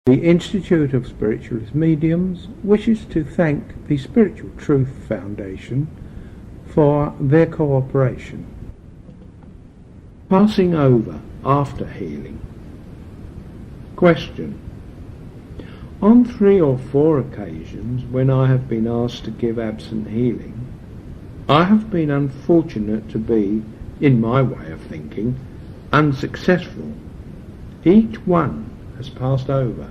The Institute of Spiritualist Mediums wishes to thank the Spiritual Truth Foundation for their cooperation. Passing over after healing. Question. On 3 or 4 occasions when I have been asked to give absent healing, I have been unfortunate to be, in my way of thinking, unsuccessful. Each one has passed over.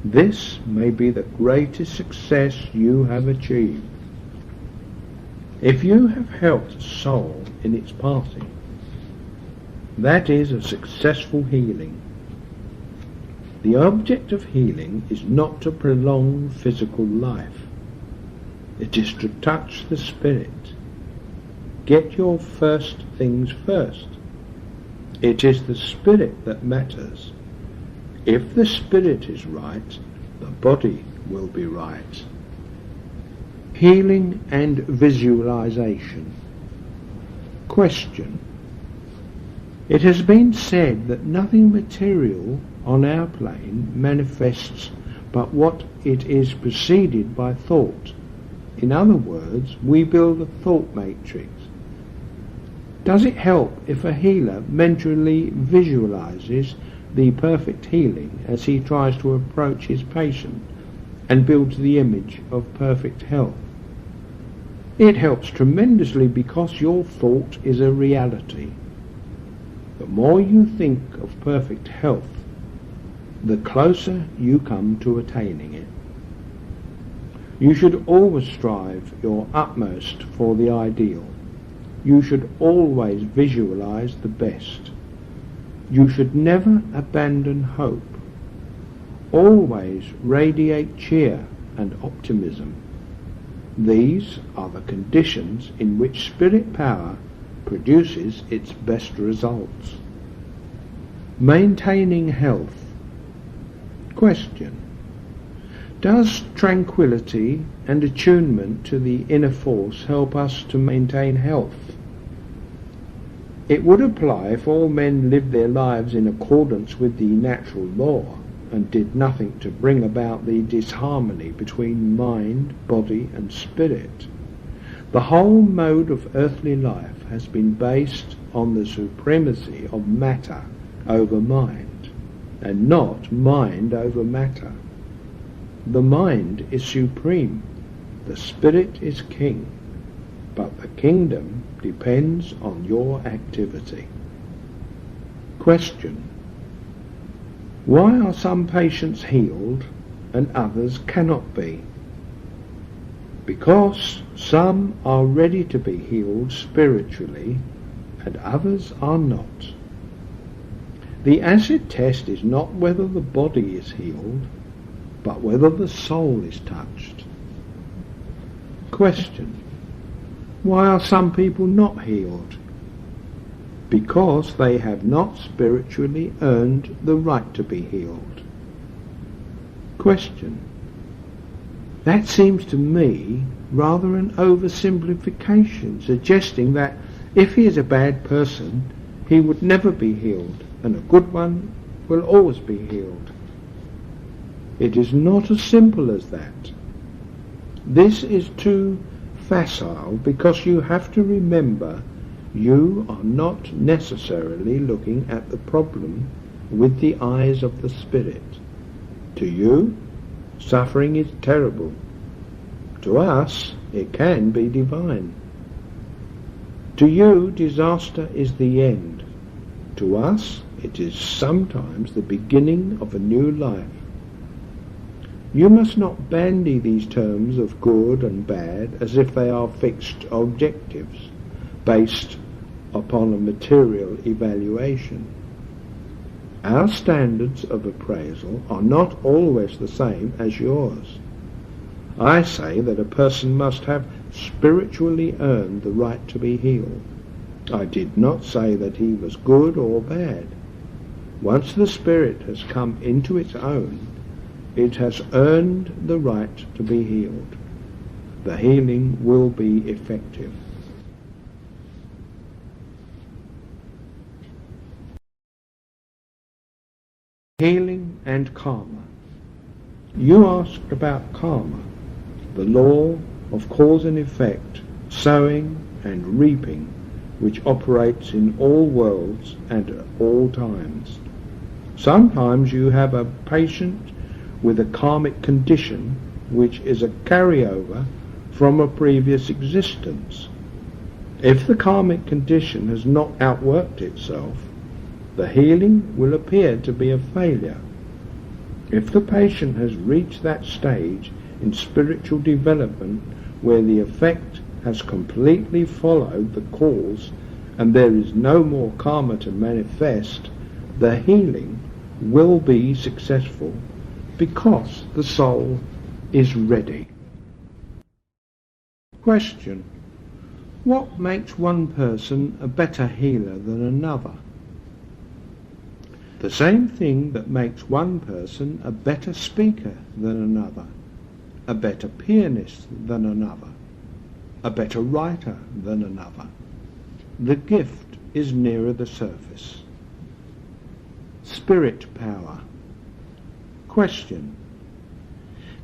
This may be the greatest success you have achieved. If you have helped a soul in its passing, that is a successful healing. The object of healing is not to prolong physical life. It is to touch the spirit. Get your first things first. It is the spirit that matters. If the spirit is right, the body will be right. Healing and visualization. Question. It has been said that nothing material on our plane manifests but what it is preceded by thought. In other words, we build a thought matrix. Does it help if a healer mentally visualizes the perfect healing as he tries to approach his patient and builds the image of perfect health? It helps tremendously because your thought is a reality. The more you think of perfect health, the closer you come to attaining it. You should always strive your utmost for the ideal. You should always visualize the best. You should never abandon hope. Always radiate cheer and optimism. These are the conditions in which spirit power produces its best results. Maintaining health. Question. Does tranquility and attunement to the inner force help us to maintain health? It would apply if all men lived their lives in accordance with the natural law and did nothing to bring about the disharmony between mind, body and spirit. The whole mode of earthly life has been based on the supremacy of matter over mind, and not mind over matter. The mind is supreme, the spirit is king, but the kingdom depends on your activity. Question. Why are some patients healed and others cannot be? Because some are ready to be healed spiritually and others are not. The acid test is not whether the body is healed, but whether the soul is touched. Question. Why are some people not healed? Because they have not spiritually earned the right to be healed. Question. That seems to me rather an oversimplification, suggesting that if he is a bad person, he would never be healed, and a good one will always be healed. It is not as simple as that. This is too facile because you have to remember you are not necessarily looking at the problem with the eyes of the spirit. To you, suffering is terrible. To us, it can be divine. To you, disaster is the end. To us, it is sometimes the beginning of a new life. You must not bandy these terms of good and bad as if they are fixed objectives based upon a material evaluation. Our standards of appraisal are not always the same as yours. I say that a person must have spiritually earned the right to be healed. I did not say that he was good or bad. Once the spirit has come into its own, it has earned the right to be healed. The healing will be effective. Healing and karma. You asked about karma, the law of cause and effect, sowing and reaping, which operates in all worlds and at all times. Sometimes you have a patient with a karmic condition which is a carryover from a previous existence. If the karmic condition has not outworked itself, the healing will appear to be a failure. If the patient has reached that stage in spiritual development where the effect has completely followed the cause and there is no more karma to manifest, the healing will be successful because the soul is ready. Question: what makes one person a better healer than another? The same thing that makes one person a better speaker than another, a better pianist than another, a better writer than another. The gift is nearer the surface. Spirit power. Question: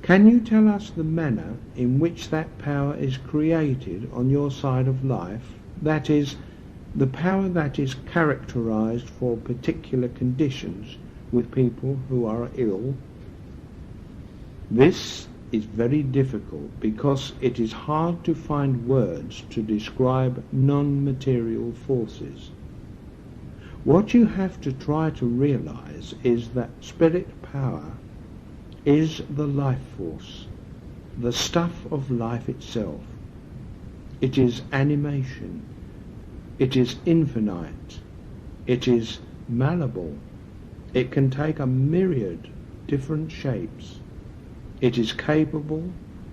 can you tell us the manner in which that power is created on your side of life, that is, the power that is characterized for particular conditions with people who are ill? This is very difficult because it is hard to find words to describe non-material forces. What you have to try to realize is that spirit power is the life force, the stuff of life itself. It is animation. It is infinite. It is malleable. It can take a myriad different shapes. It is capable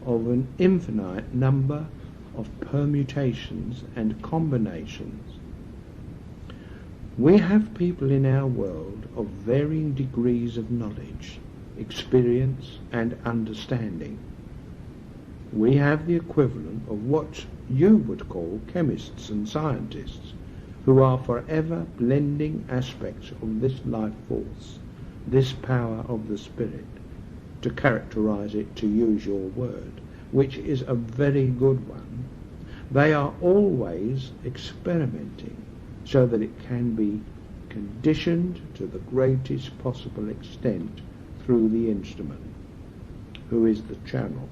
of an infinite number of permutations and combinations. We have people in our world of varying degrees of knowledge, experience and understanding. We have the equivalent of what you would call chemists and scientists, who are forever blending aspects of this life force, this power of the spirit, to characterize it, to use your word, which is a very good one. They are always experimenting so that it can be conditioned to the greatest possible extent through the instrument, who is the channel,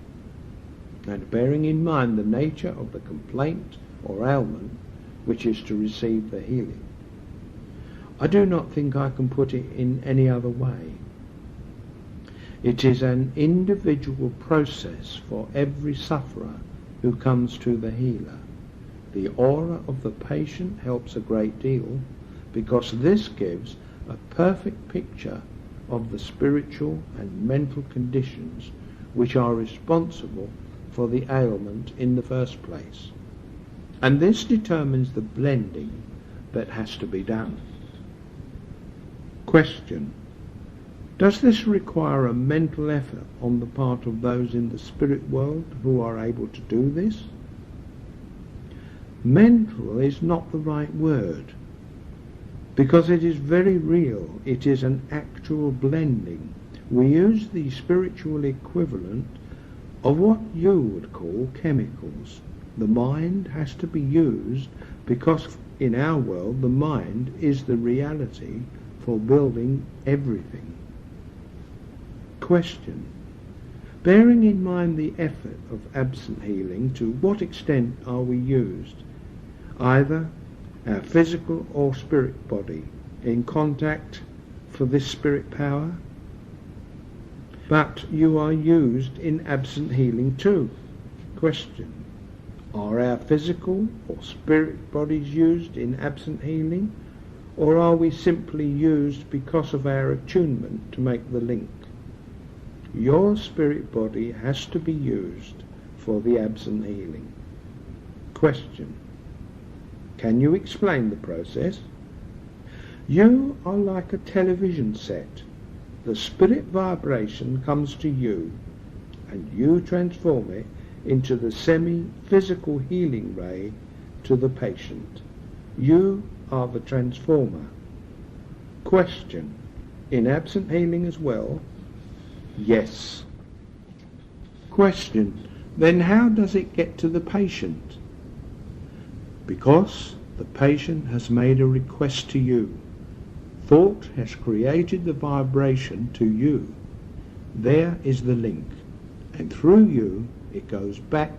and bearing in mind the nature of the complaint or ailment which is to receive the healing. I do not think I can put it in any other way. It is an individual process for every sufferer who comes to the healer. The aura of the patient helps a great deal because this gives a perfect picture of the spiritual and mental conditions which are responsible for the ailment in the first place. And this determines the blending that has to be done. Question: does this require a mental effort on the part of those in the spirit world who are able to do this? Mental is not the right word, because it is very real. It is an actual blending. We use the spiritual equivalent of what you would call chemicals. The mind has to be used because in our world the mind is the reality for building everything. Question: bearing in mind the effort of absent healing, to what extent are we used, either our physical or spirit body, in contact for this spirit power? But you are used in absent healing too. Question: are our physical or spirit bodies used in absent healing, or are we simply used because of our attunement to make the link? Your spirit body has to be used for the absent healing. Question: can you explain the process? You are like a television set. The spirit vibration comes to you, and you transform it into the semi-physical healing ray to the patient. You are the transformer. Question: in absent healing as well? Yes. Question. Then how does it get to the patient? Because the patient has made a request to you. Thought has created the vibration to you. There is the link, and through you it goes back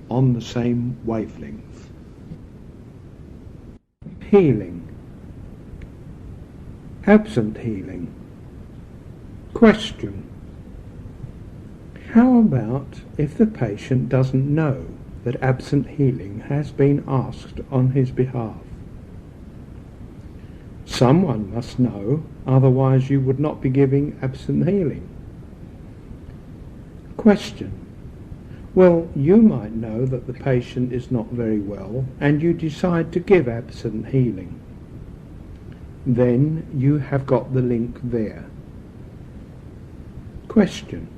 on the same wavelength. Healing. Absent healing. Question. How about if the patient doesn't know that absent healing has been asked on his behalf? Someone must know, otherwise you would not be giving absent healing. Question. Well, you might know that the patient is not very well and you decide to give absent healing. Then you have got the link there. Question.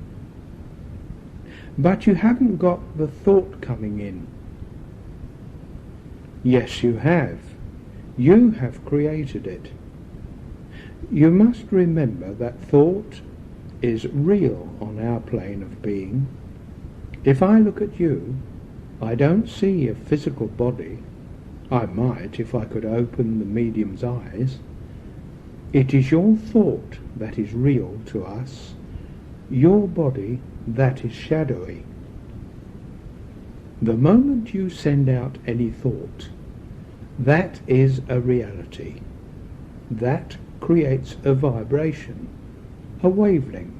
But you haven't got the thought coming in. Yes, you have. You have created it. You must remember that thought is real on our plane of being. If I look at you, I don't see a physical body. I might if I could open the medium's eyes. It is your thought that is real to us, your body that is shadowy. The moment you send out any thought, that is a reality. That creates a vibration, a wavelength,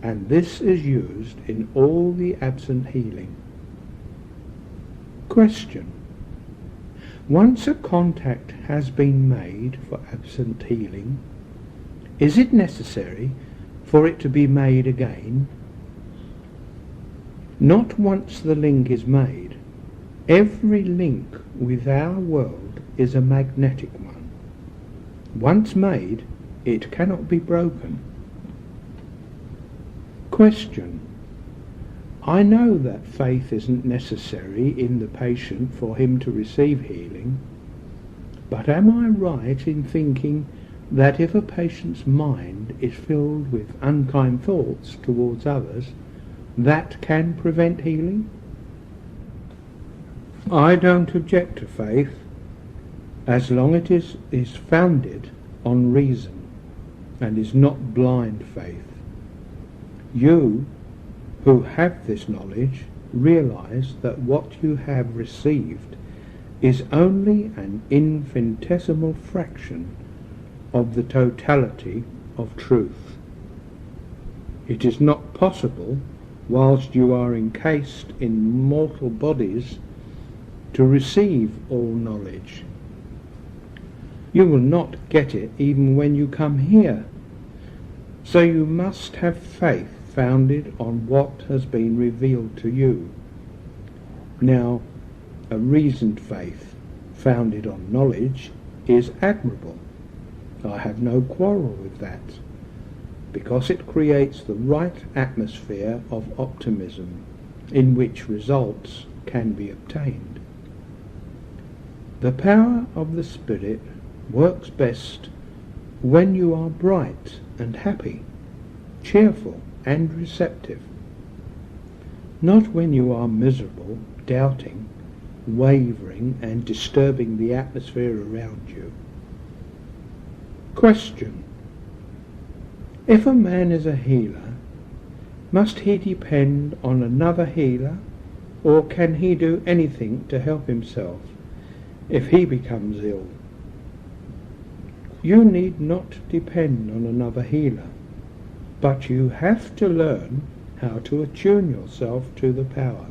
and this is used in all the absent healing. Question. Once a contact has been made for absent healing, is it necessary for it to be made again? Not once the link is made. Every link with our world is a magnetic one. Once made, it cannot be broken. Question. I know that faith isn't necessary in the patient for him to receive healing, but am I right in thinking that if a patient's mind is filled with unkind thoughts towards others, that can prevent healing? I don't object to faith, as long as it is founded on reason and is not blind faith. You, who have this knowledge, realize that what you have received is only an infinitesimal fraction of the totality of truth. It is not possible, whilst you are encased in mortal bodies, to receive all knowledge. You will not get it even when you come here. So you must have faith founded on what has been revealed to you. Now, a reasoned faith founded on knowledge is admirable. I have no quarrel with that, because it creates the right atmosphere of optimism in which results can be obtained. The power of the Spirit works best when you are bright and happy, cheerful and receptive, not when you are miserable, doubting, wavering and disturbing the atmosphere around you. Question. If a man is a healer, must he depend on another healer, or can he do anything to help himself if he becomes ill? You need not depend on another healer, but you have to learn how to attune yourself to the power,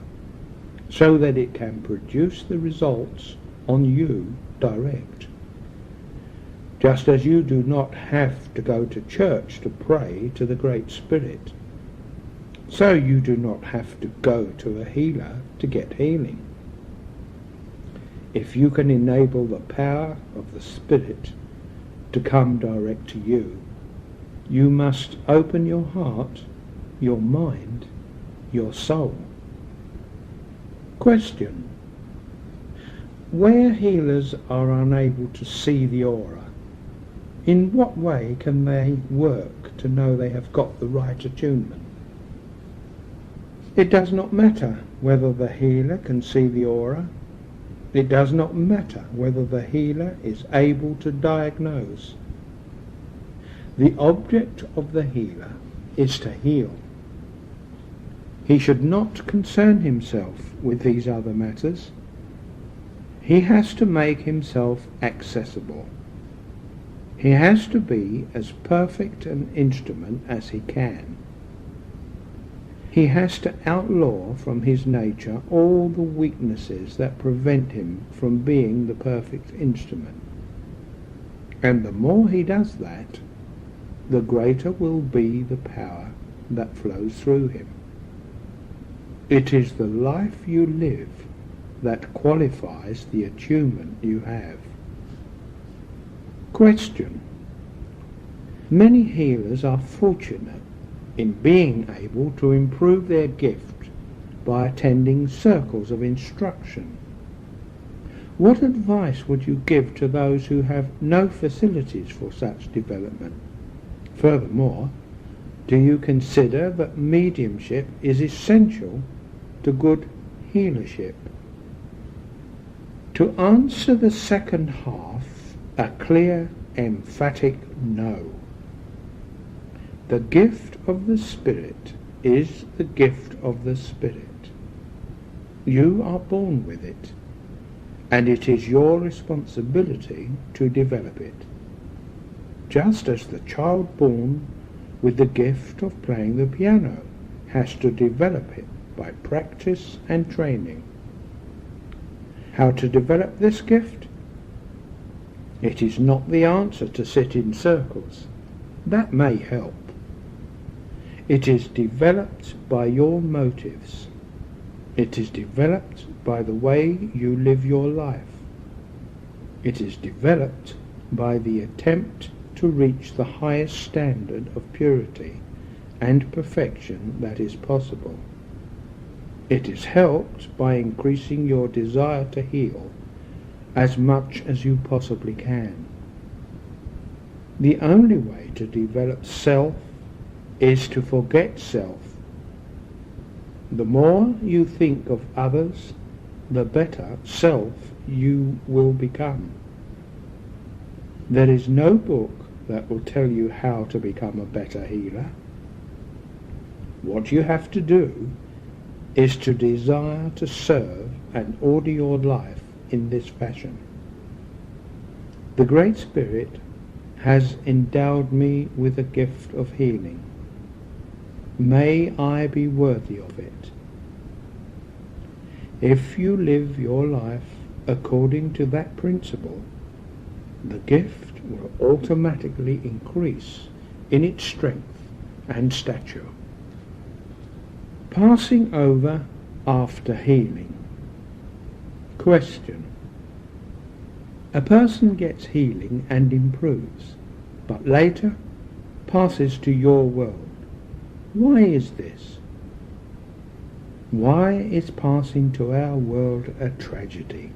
so that it can produce the results on you direct. Just as you do not have to go to church to pray to the Great Spirit, so you do not have to go to a healer to get healing. If you can enable the power of the Spirit to come direct to you, you must open your heart, your mind, your soul. Question. Where healers are unable to see the aura, In what way can they work to know they have got the right attunement? It does not matter whether the healer can see the aura. It does not matter whether the healer is able to diagnose. The object of the healer is to heal. He should not concern himself with these other matters. He has to make himself accessible. He has to be as perfect an instrument as he can. He has to outlaw from his nature all the weaknesses that prevent him from being the perfect instrument. And the more he does that, the greater will be the power that flows through him. It is the life you live that qualifies the attunement you have. Question. Many healers are fortunate in being able to improve their gift by attending circles of instruction. What advice would you give to those who have no facilities for such development? Furthermore, do you consider that mediumship is essential to good healership? To answer the second half, a clear, emphatic no. The gift of the Spirit is the gift of the Spirit. You are born with it, and it is your responsibility to develop it. Just as the child born with the gift of playing the piano has to develop it by practice and training. How to develop this gift? It is not the answer to sit in circles. That may help. It is developed by your motives. It is developed by the way you live your life. It is developed by the attempt to reach the highest standard of purity and perfection that is possible. It is helped by increasing your desire to heal as much as you possibly can. The only way to develop self is to forget self. The more you think of others, the better self you will become. There is no book that will tell you how to become a better healer. What you have to do is to desire to serve and order your life in this fashion. The Great Spirit has endowed me with a gift of healing. May I be worthy of it. If you live your life according to that principle, the gift will automatically increase in its strength and stature. Passing over after healing. Question. A person gets healing and improves, but later passes to your world. Why is this? Why is passing to our world a tragedy?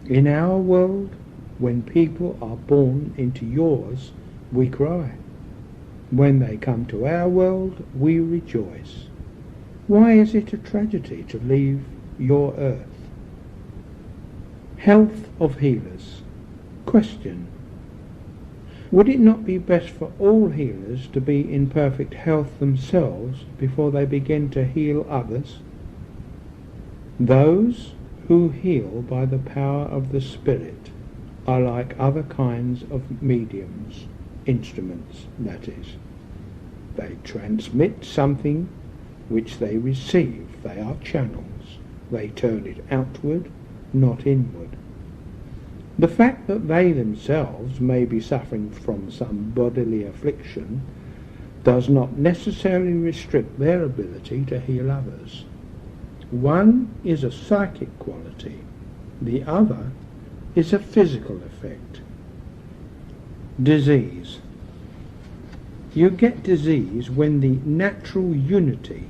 In our world, when people are born into yours, we cry. When they come to our world, we rejoice. Why is it a tragedy to leave your earth? Health of healers. Question. Would it not be best for all healers to be in perfect health themselves before they begin to heal others? Those who heal by the power of the Spirit are like other kinds of mediums, instruments, that is. They transmit something which they receive. They are channels. They turn it outward, not inward. The fact that they themselves may be suffering from some bodily affliction does not necessarily restrict their ability to heal others. One is a psychic quality, the other is a physical effect. Disease. You get disease when the natural unity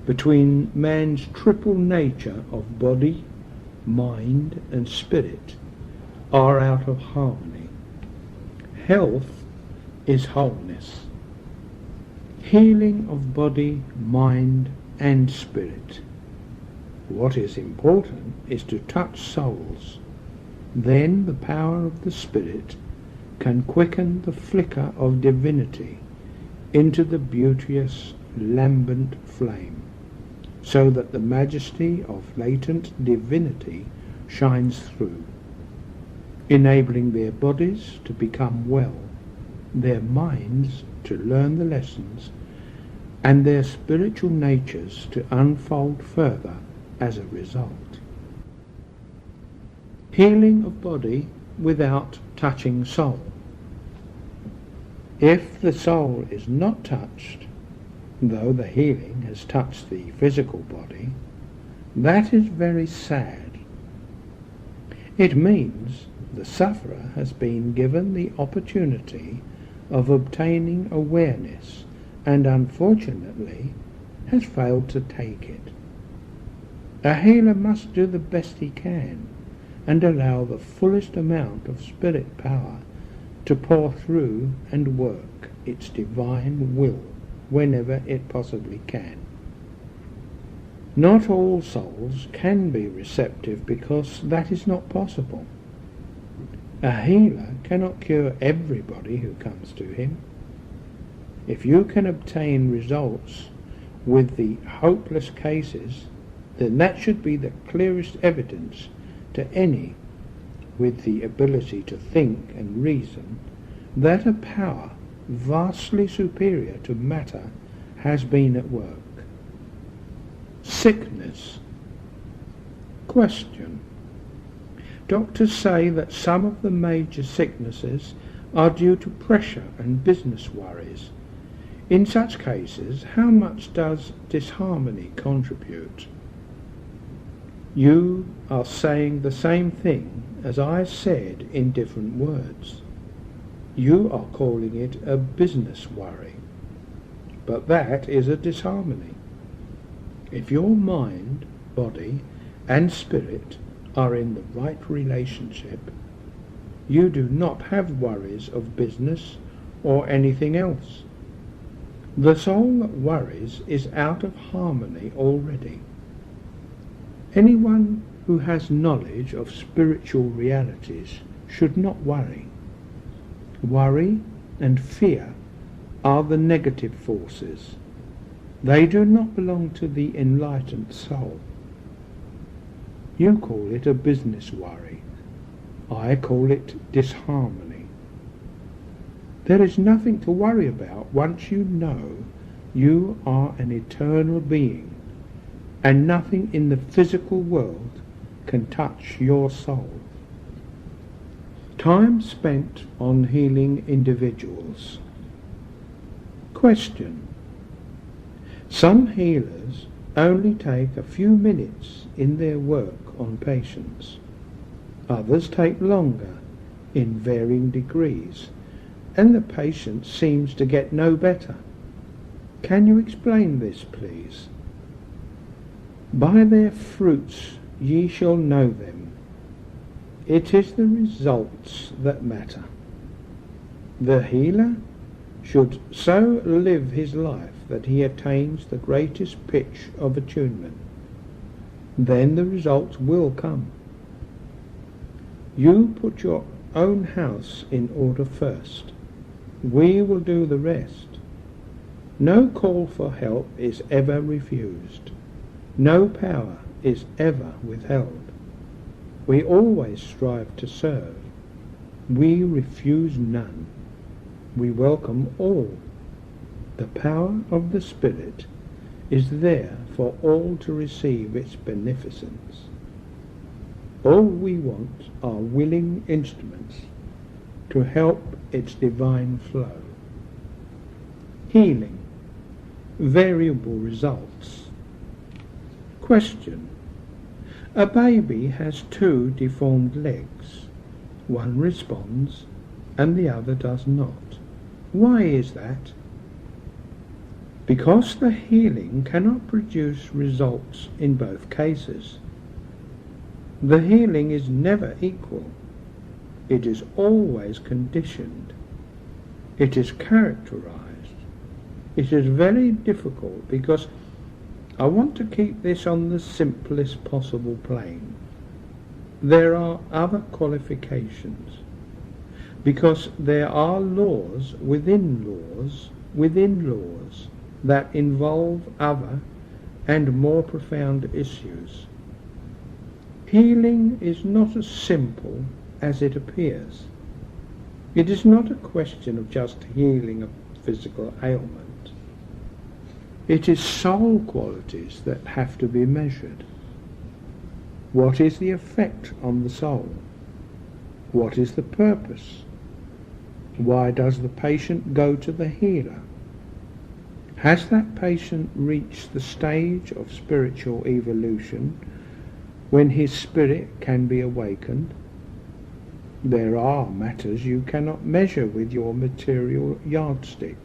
between man's triple nature of body, mind and spirit are out of harmony. health is wholeness. Healing of body, mind and spirit. What is important is to touch souls. Then the power of the Spirit can quicken the flicker of divinity into the beauteous lambent flame, so that the majesty of latent divinity shines through, enabling their bodies to become well, their minds to learn the lessons, and their spiritual natures to unfold further as a result. Healing of body without touching soul. If the soul is not touched, though the healing has touched the physical body, that is very sad. It means the sufferer has been given the opportunity of obtaining awareness and unfortunately has failed to take it. A healer must do the best he can and allow the fullest amount of spirit power to pour through and work its divine will whenever it possibly can. Not all souls can be receptive because that is not possible. A healer cannot cure everybody who comes to him. If you can obtain results with the hopeless cases, then that should be the clearest evidence to any with the ability to think and reason that a power vastly superior to matter has been at work. Sickness. Question. Doctors say that some of the major sicknesses are due to pressure and business worries. In such cases, how much does disharmony contribute? You are saying the same thing as I said in different words. You are calling it a business worry, but that is a disharmony. If your mind, body and spirit are in the right relationship, you do not have worries of business or anything else. The soul that worries is out of harmony already. Anyone who has knowledge of spiritual realities should not worry. Worry and fear are the negative forces. They do not belong to the enlightened soul. You call it a business worry. I call it disharmony. There is nothing to worry about once you know you are an eternal being, and nothing in the physical world can touch your soul. Time spent on healing individuals. Question. Some healers only take a few minutes in their work on patients. Others take longer in varying degrees, and the patient seems to get no better. Can you explain this, please? By their fruits ye shall know them. It is the results that matter. The healer should so live his life that he attains the greatest pitch of attunement. Then the results will come. You put your own house in order first. We will do the rest. No call for help is ever refused. No power is ever withheld. We always strive to serve. We refuse none. We welcome all. The power of the Spirit is there for all to receive its beneficence. All we want are willing instruments to help its divine flow. Healing. Variable results. Question. A baby has two deformed legs. One responds and the other does not. Why is that? Because the healing cannot produce results in both cases. The healing is never equal. It is always conditioned it is characterized. It is very difficult because I want to keep this on the simplest possible plane. There are other qualifications, because there are laws within laws that involve other and more profound issues. Healing is not as simple as it appears. It is not a question of just healing a physical ailment. It is soul qualities that have to be measured. What is the effect on the soul? What is the purpose? Why does the patient go to the healer? Has that patient reached the stage of spiritual evolution when his spirit can be awakened? There are matters you cannot measure with your material yardstick,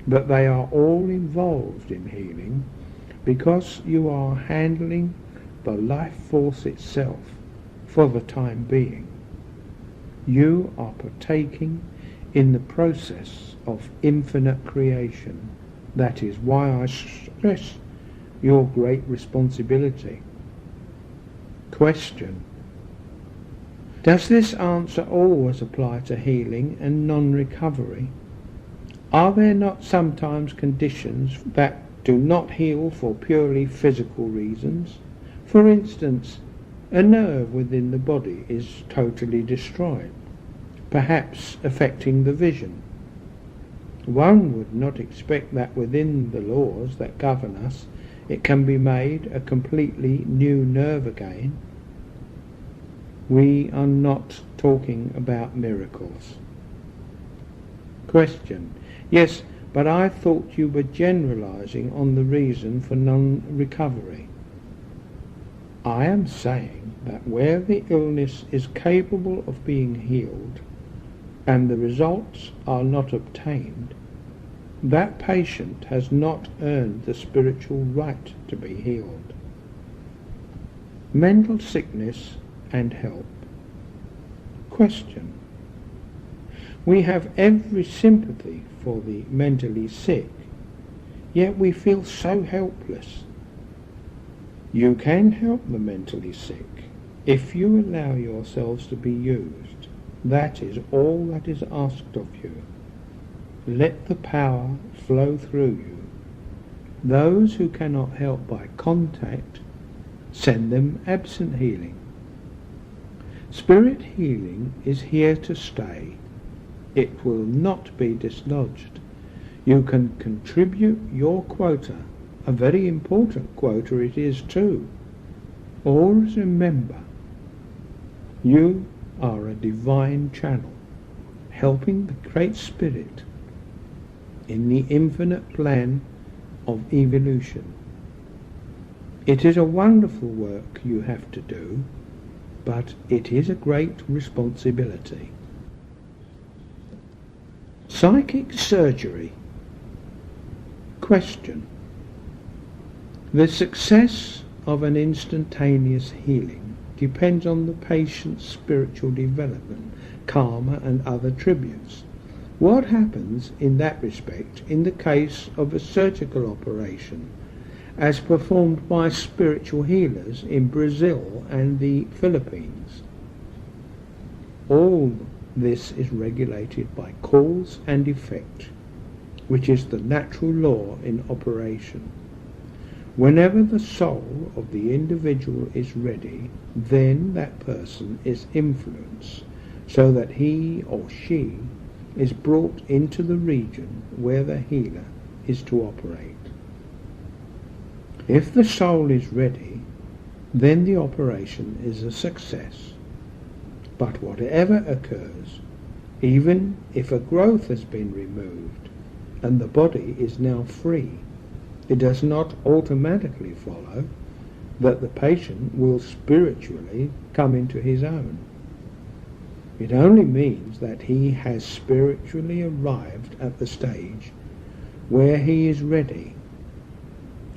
but they are all involved in healing because you are handling the life force itself for the time being. You are partaking in the process of infinite creation. That is why I stress your great responsibility. Question: does this answer always apply to healing and non-recovery? Are there not sometimes conditions that do not heal for purely physical reasons? For instance, a nerve within the body is totally destroyed, perhaps affecting the vision. One would not expect that within the laws that govern us it can be made a completely new nerve again. We are not talking about miracles. Question: yes, but I thought you were generalizing on the reason for non-recovery. I am saying that where the illness is capable of being healed and the results are not obtained, that patient has not earned the spiritual right to be healed. Mental sickness and help. Question: we have every sympathy for the mentally sick, yet we feel so helpless. You can help the mentally sick if you allow yourselves to be used. That is all that is asked of you. Let the power flow through you. Those who cannot help by contact, send them absent healing. Spirit healing is here to stay. It will not be dislodged. You can contribute your quota. A very important quota it is too. Always remember, you are a divine channel, helping the Great Spirit in the infinite plan of evolution. It is a wonderful work you have to do, but it is a great responsibility. Psychic surgery. Question: the success of an instantaneous healing depends on the patient's spiritual development, karma and other tributes. What happens in that respect in the case of a surgical operation as performed by spiritual healers in Brazil and the Philippines? All this is regulated by cause and effect, which is the natural law in operation. Whenever the soul of the individual is ready, then that person is influenced so that he or she is brought into the region where the healer is to operate. If the soul is ready, then the operation is a success. But whatever occurs, even if a growth has been removed and the body is now free, it does not automatically follow that the patient will spiritually come into his own. It only means that he has spiritually arrived at the stage where he is ready.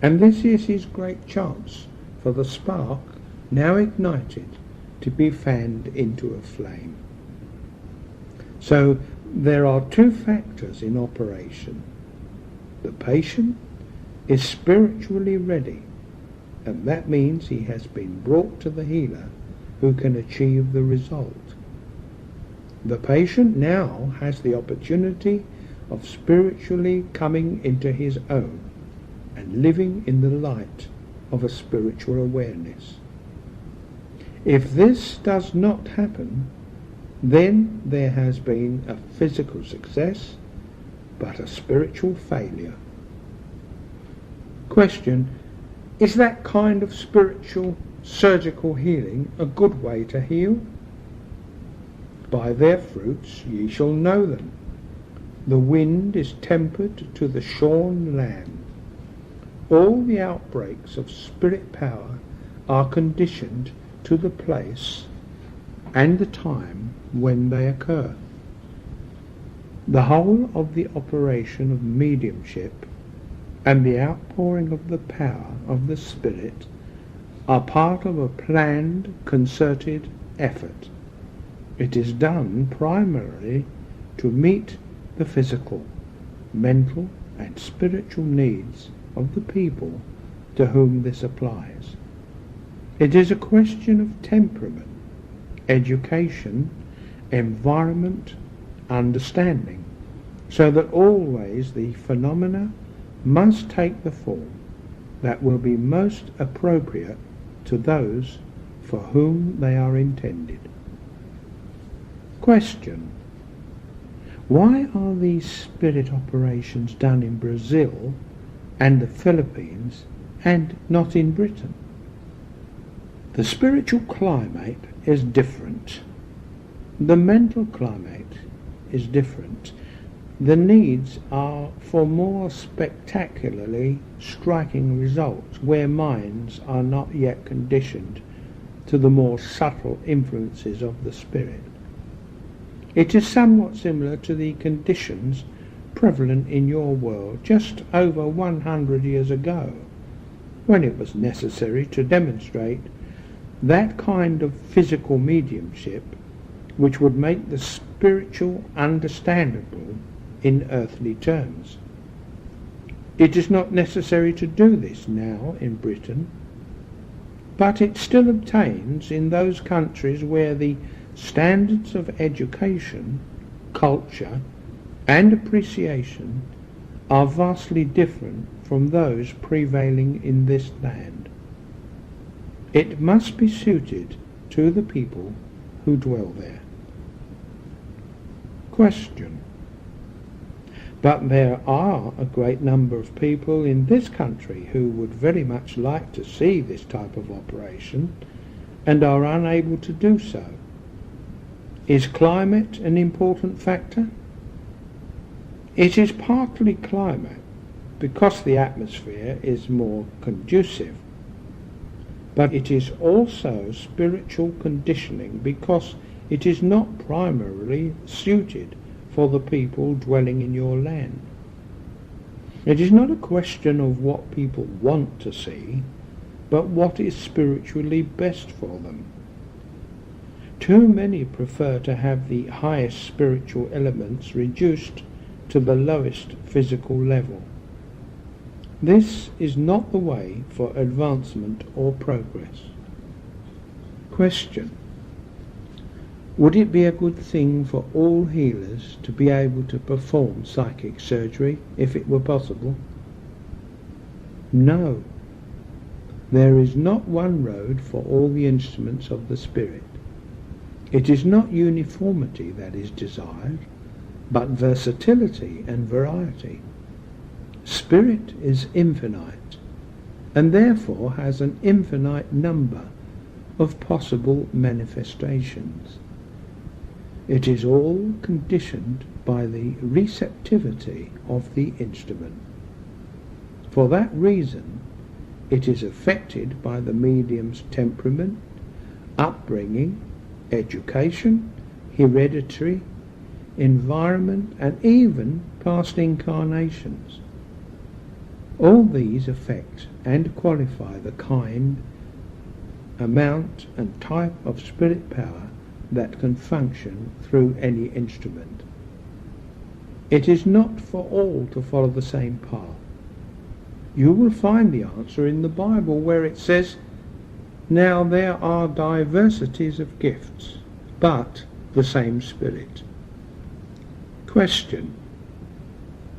And this is his great chance for the spark, now ignited, to be fanned into a flame. So There are two factors in operation. The patient is spiritually ready, and that means he has been brought to the healer who can achieve the result. The patient now has the opportunity of spiritually coming into his own and living in the light of a spiritual awareness. If this does not happen, then there has been a physical success, but a spiritual failure. Question: is that kind of spiritual surgical healing a good way to heal? By their fruits ye shall know them. The wind is tempered to the shorn lamb. All the outbreaks of spirit power are conditioned to the place and the time when they occur. The whole of the operation of mediumship and the outpouring of the power of the Spirit are part of a planned, concerted effort. It is done primarily to meet the physical, mental and spiritual needs of the people to whom this applies. It is a question of temperament, education, environment, understanding, so that always the phenomena must take the form that will be most appropriate to those for whom they are intended. Question: why are these spirit operations done in Brazil and the Philippines and not in Britain? The spiritual climate is different. The mental climate is different. The needs are for more spectacularly striking results where minds are not yet conditioned to the more subtle influences of the spirit. It is somewhat similar to the conditions prevalent in your world just over 100 years ago, when it was necessary to demonstrate that kind of physical mediumship which would make the spiritual understandable in earthly terms. It is not necessary to do this now in Britain, but it still obtains in those countries where the standards of education, culture, and appreciation are vastly different from those prevailing in this land. It must be suited to the people who dwell there. Question: but there are a great number of people in this country who would very much like to see this type of operation and are unable to do so. Is climate an important factor? It is partly climate, because the atmosphere is more conducive, but it is also spiritual conditioning, because it is not primarily suited for the people dwelling in your land. It is not a question of what people want to see, but what is spiritually best for them. Too many prefer to have the highest spiritual elements reduced to the lowest physical level. This is not the way for advancement or progress. Question: would it be a good thing for all healers to be able to perform psychic surgery if it were possible? No. There is not one road for all the instruments of the Spirit. It is not uniformity that is desired, but versatility and variety. Spirit is infinite, and therefore has an infinite number of possible manifestations. It is all conditioned by the receptivity of the instrument. For that reason, it is affected by the medium's temperament, upbringing, education, hereditary, environment, and even past incarnations. All these affect and qualify the kind, amount, and type of spirit power that can function through any instrument. It is not for all to follow the same path. You will find the answer in the Bible where it says, "Now there are diversities of gifts, but the same Spirit." Question.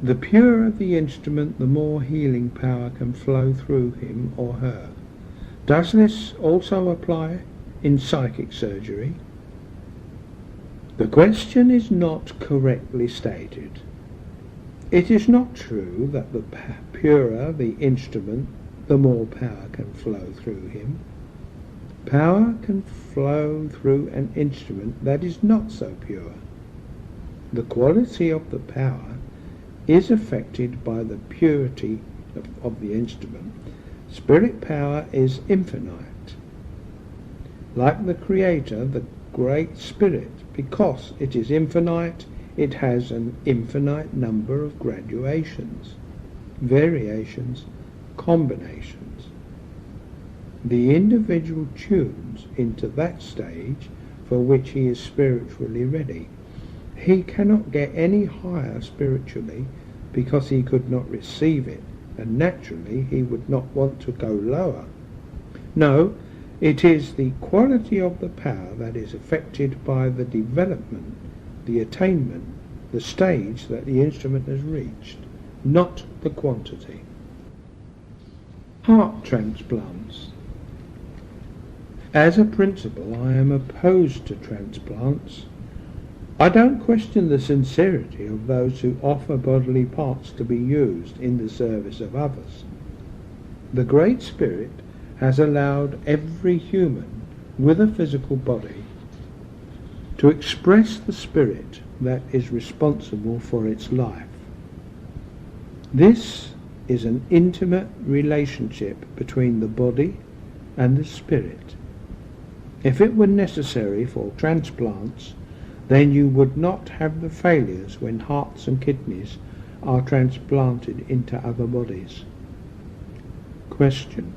The purer the instrument, the more healing power can flow through him or her. Does this also apply in psychic surgery? The question is not correctly stated. It is not true that the purer the instrument, the more power can flow through him. Power can flow through an instrument that is not so pure. The quality of the power is affected by the purity of the instrument. Spirit power is infinite. Like the Creator, the Great Spirit, because it is infinite, it has an infinite number of graduations, variations, combinations. The individual tunes into that stage for which he is spiritually ready. He cannot get any higher spiritually because he could not receive it, and naturally he would not want to go lower. No, it is the quality of the power that is affected by the development, the attainment, the stage that the instrument has reached, not the quantity. Heart transplants. As a principle, I am opposed to transplants. I don't question the sincerity of those who offer bodily parts to be used in the service of others. The Great Spirit has allowed every human with a physical body to express the spirit that is responsible for its life. This is an intimate relationship between the body and the spirit. If it were necessary for transplants, then you would not have the failures when hearts and kidneys are transplanted into other bodies. Question.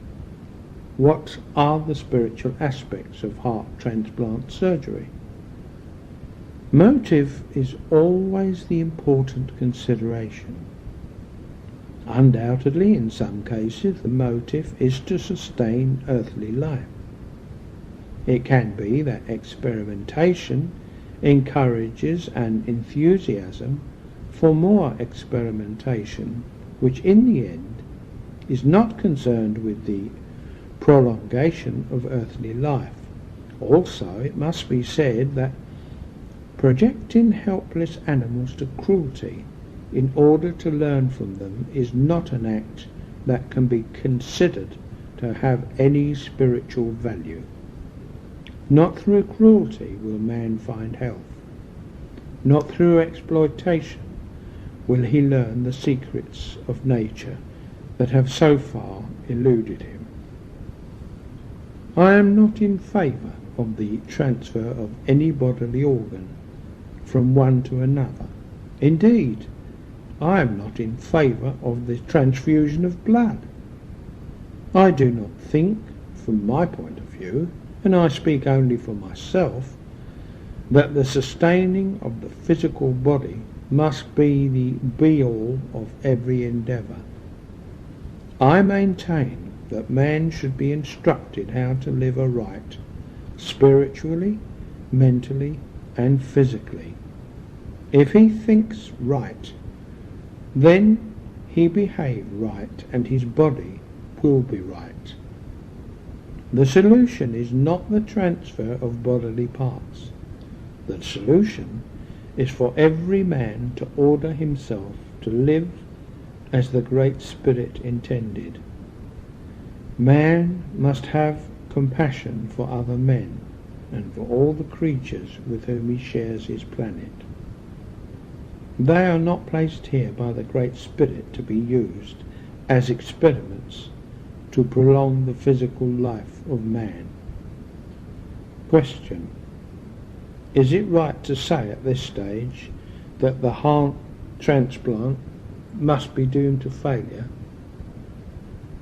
What are the spiritual aspects of heart transplant surgery? Motive is always the important consideration. Undoubtedly, in some cases, the motive is to sustain earthly life. It can be that experimentation encourages an enthusiasm for more experimentation, which in the end is not concerned with the prolongation of earthly life. Also, it must be said that projecting helpless animals to cruelty in order to learn from them is not an act that can be considered to have any spiritual value. Not through cruelty will man find health. Not through exploitation will he learn the secrets of nature that have so far eluded him. I am not in favour of the transfer of any bodily organ from one to another. Indeed, I am not in favour of the transfusion of blood. I do not think, from my point of view, and I speak only for myself, that the sustaining of the physical body must be the be-all of every endeavour. I maintain that man should be instructed how to live aright, spiritually, mentally, and physically. If he thinks right, then he behave right, and his body will be right. The solution is not the transfer of bodily parts. The solution is for every man to order himself to live as the Great Spirit intended. Man must have compassion for other men and for all the creatures with whom he shares his planet. They are not placed here by the Great Spirit to be used as experiments to prolong the physical life of man. Question. Is it right to say at this stage that the heart transplant must be doomed to failure?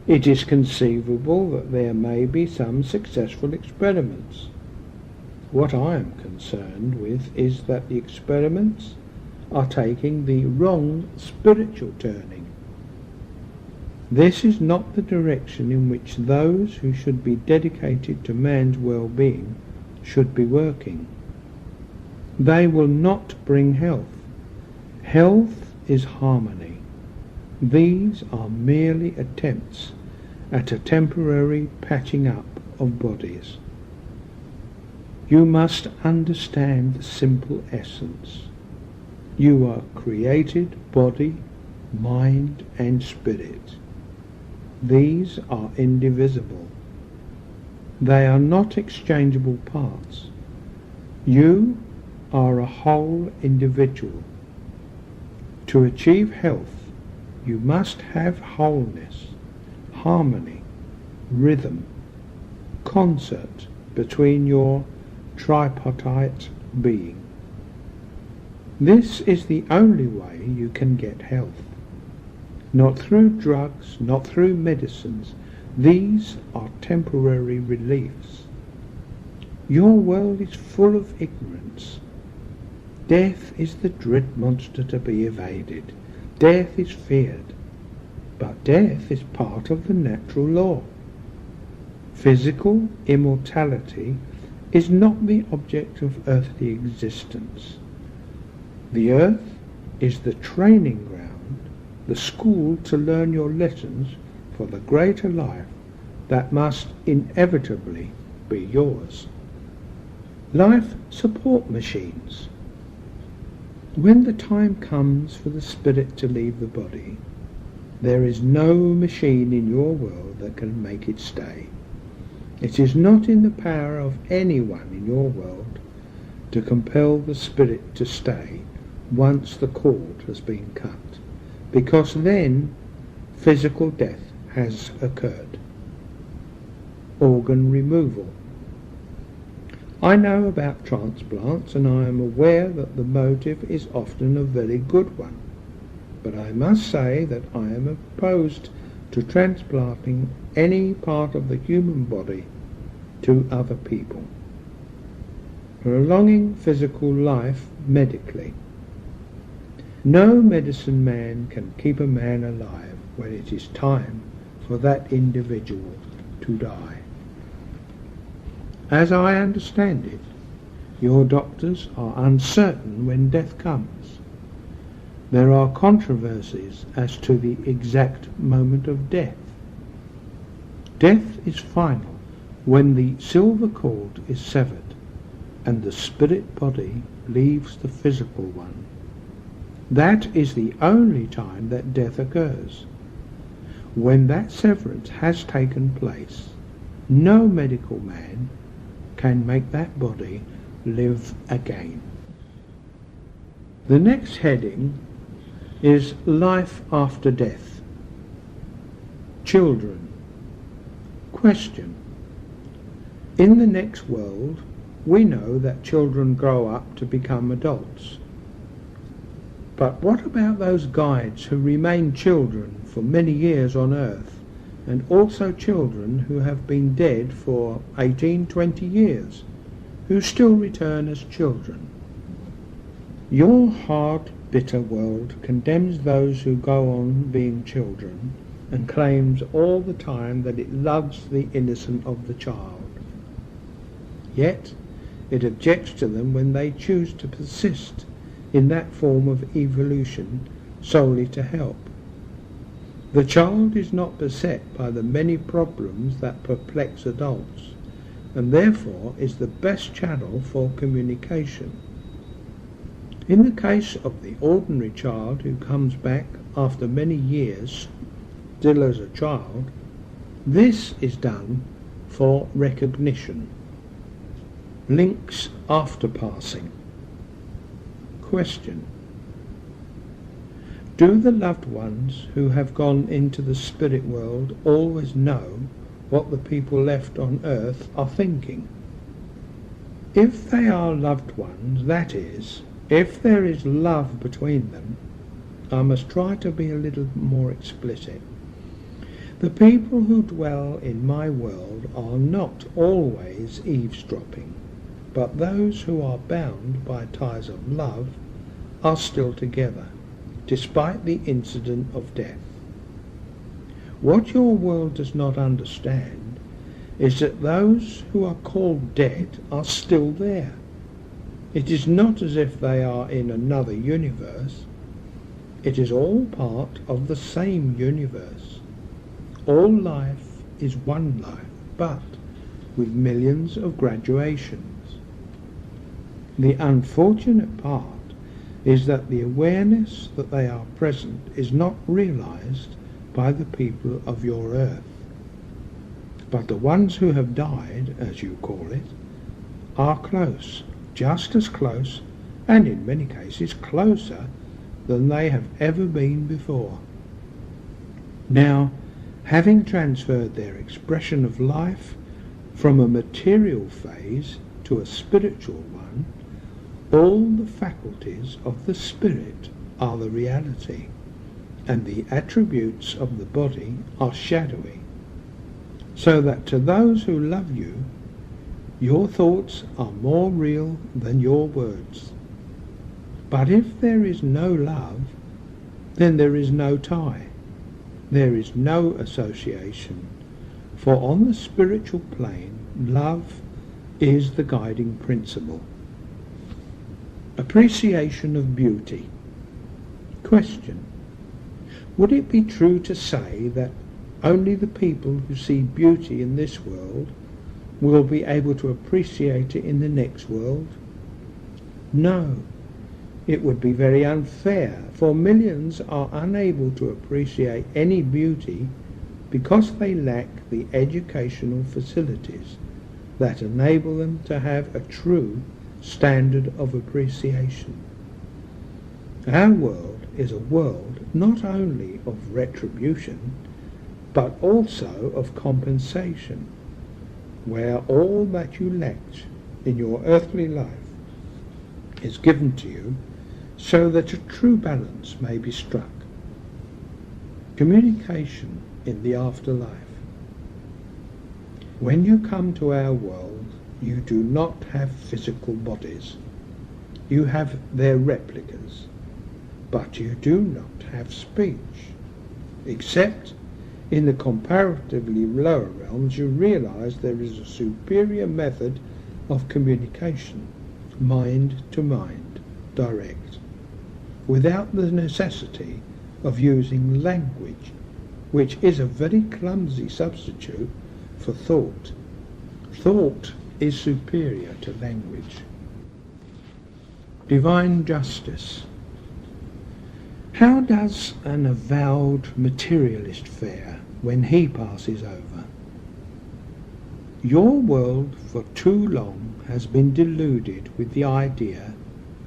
It is conceivable that there may be some successful experiments. What I am concerned with is that the experiments are taking the wrong spiritual turning. This is not the direction in which those who should be dedicated to man's well-being should be working. They will not bring health. Health is harmony. These are merely attempts at a temporary patching up of bodies. You must understand the simple essence. You are created body, mind and spirit. These are indivisible. They are not exchangeable parts. You are a whole individual. To achieve health, you must have wholeness, harmony, rhythm, concert between your tripartite being. This is the only way you can get health. Not through drugs, not through medicines. These are temporary reliefs. Your world is full of ignorance. Death is the dread monster to be evaded. Death is feared. But death is part of the natural law. Physical immortality is not the object of earthly existence. The earth is the training ground, the school to learn your lessons for the greater life that must inevitably be yours. Life support machines. When the time comes for the spirit to leave the body, there is no machine in your world that can make it stay. It is not in the power of anyone in your world to compel the spirit to stay once the cord has been cut, because then physical death has occurred. Organ removal. I know about transplants, and I am aware that the motive is often a very good one, but I must say that I am opposed to transplanting any part of the human body to other people. Prolonging physical life medically. No medicine man can keep a man alive when it is time for that individual to die. As I understand it, your doctors are uncertain when death comes. There are controversies as to the exact moment of death. Death is final when the silver cord is severed and the spirit body leaves the physical one. That is the only time that death occurs. When that severance has taken place, no medical man can make that body live again. The next heading is life after death. Children. Question. In the next world, we know that children grow up to become adults. But what about those guides who remain children for many years on earth, and also children who have been dead for 18-20 years, who still return as children? Your hard, bitter world condemns those who go on being children and claims all the time that it loves the innocent of the child. Yet it objects to them when they choose to persist in that form of evolution solely to help. The child is not beset by the many problems that perplex adults, and therefore is the best channel for communication. In the case of the ordinary child who comes back after many years still as a child, this is done for recognition. Links after passing. Question. Do the loved ones who have gone into the spirit world always know what the people left on earth are thinking? If they are loved ones, that is, if there is love between them, I must try to be a little more explicit. The people who dwell in my world are not always eavesdropping, but those who are bound by ties of love are still together, despite the incident of death. What your world does not understand is that those who are called dead are still there. It is not as if they are in another universe. It is all part of the same universe. All life is one life, but with millions of graduations. The unfortunate part is that the awareness that they are present is not realized by the people of your earth. But the ones who have died, as you call it, are close, just as close, and in many cases closer than they have ever been before. Now, having transferred their expression of life from a material phase to a spiritual one, all the faculties of the spirit are the reality, and the attributes of the body are shadowy, so that to those who love you, your thoughts are more real than your words. But if there is no love, then there is no tie, there is no association, for on the spiritual plane, love is the guiding principle. Appreciation of beauty. Question: would it be true to say that only the people who see beauty in this world will be able to appreciate it in the next world? No. It would be very unfair, for millions are unable to appreciate any beauty because they lack the educational facilities that enable them to have a true standard of appreciation. Our world is a world not only of retribution, but also of compensation, where all that you lacked in your earthly life is given to you so that a true balance may be struck. Communication in the afterlife. When you come to our world, you do not have physical bodies. You have their replicas, but you do not have speech, except in the comparatively lower realms you realize there is a superior method of communication, mind to mind, direct, without the necessity of using language, which is a very clumsy substitute for thought. Thought is superior to language. Divine justice. How does an avowed materialist fare when he passes over? Your world for too long has been deluded with the idea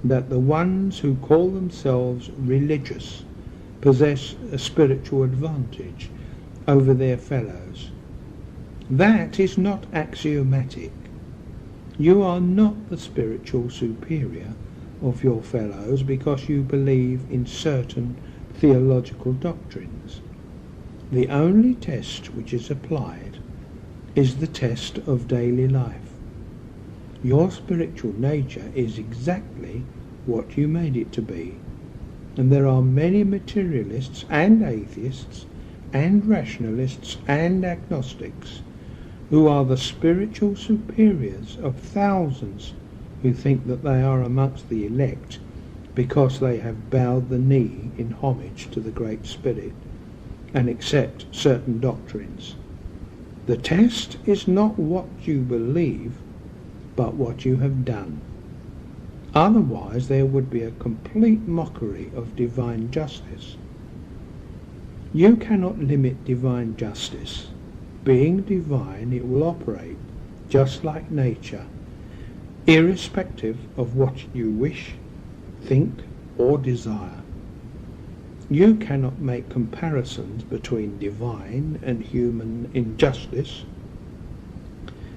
that the ones who call themselves religious possess a spiritual advantage over their fellows. That is not axiomatic. You are not the spiritual superior of your fellows because you believe in certain theological doctrines. The only test which is applied is the test of daily life. Your spiritual nature is exactly what you made it to be, and there are many materialists and atheists and rationalists and agnostics who are the spiritual superiors of thousands who think that they are amongst the elect because they have bowed the knee in homage to the Great Spirit and accept certain doctrines. The test is not what you believe, but what you have done. Otherwise there would be a complete mockery of divine justice. You cannot limit divine justice. Being divine, it will operate just like nature, irrespective of what you wish, think, or desire. You cannot make comparisons between divine and human injustice.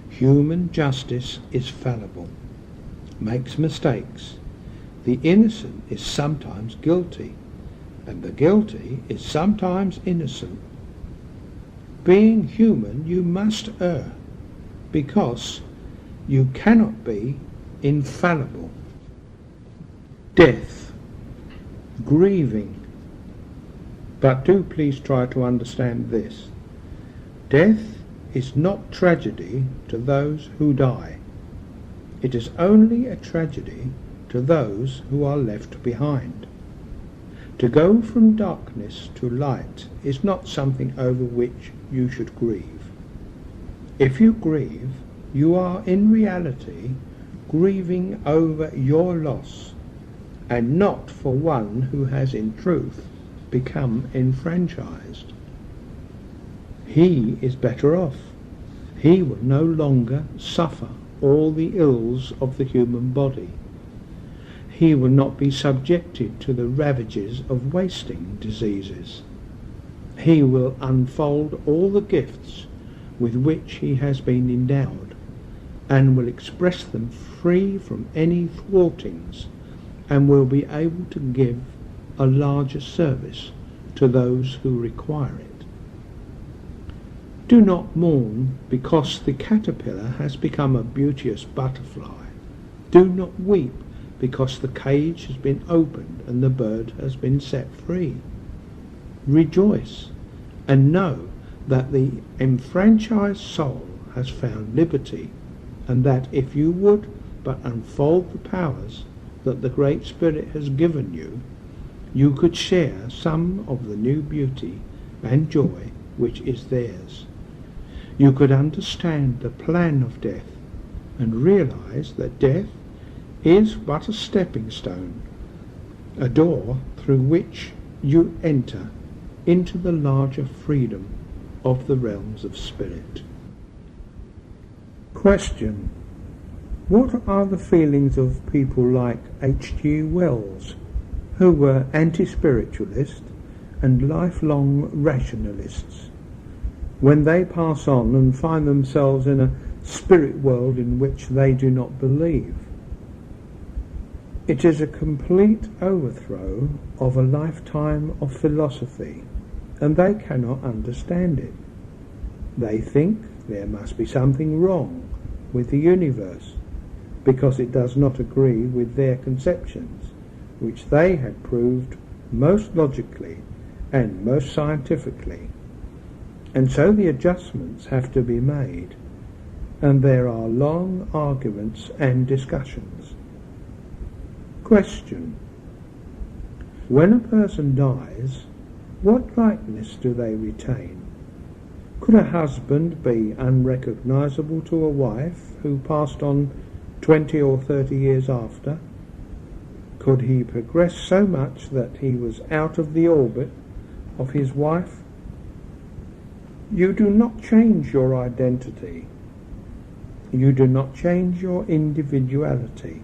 Human justice is fallible, makes mistakes. The innocent is sometimes guilty, and the guilty is sometimes innocent. Being human, you must err, because you cannot be infallible. Death. grieving. But do please try to understand this. Death is not tragedy to those who die. It is only a tragedy to those who are left behind. To go from darkness to light is not something over which you should grieve. If you grieve, you are in reality grieving over your loss, and not for one who has in truth become enfranchised. He is better off. He will no longer suffer all the ills of the human body. He will not be subjected to the ravages of wasting diseases. He will unfold all the gifts with which he has been endowed, and will express them free from any thwartings, and will be able to give a larger service to those who require it. Do not mourn because the caterpillar has become a beauteous butterfly. Do not weep because the cage has been opened and the bird has been set free. Rejoice and know that the enfranchised soul has found liberty, and that if you would but unfold the powers that the Great Spirit has given you, you could share some of the new beauty and joy which is theirs. You could understand the plan of death and realize that death is but a stepping stone, a door through which you enter into the larger freedom of the realms of spirit. Question: what are the feelings of people like H.G. Wells, who were anti-spiritualists and lifelong rationalists, when they pass on and find themselves in a spirit world in which they do not believe? It is a complete overthrow of a lifetime of philosophy, and they cannot understand it. They think there must be something wrong with the universe, because it does not agree with their conceptions, which they had proved most logically and most scientifically. And so the adjustments have to be made, and there are long arguments and discussions. Question: when a person dies, what likeness do they retain? Could a husband be unrecognizable to a wife who passed on 20 or 30 years after? Could he progress so much that he was out of the orbit of his wife? You do not change your identity. You do not change your individuality.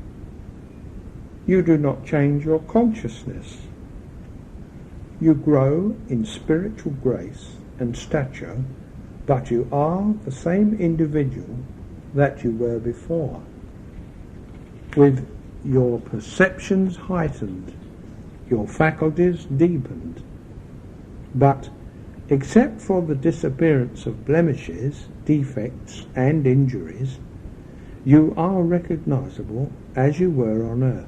You do not change your consciousness. You grow in spiritual grace and stature, but you are the same individual that you were before, with your perceptions heightened, your faculties deepened. But except for the disappearance of blemishes, defects and injuries, you are recognizable as you were on earth.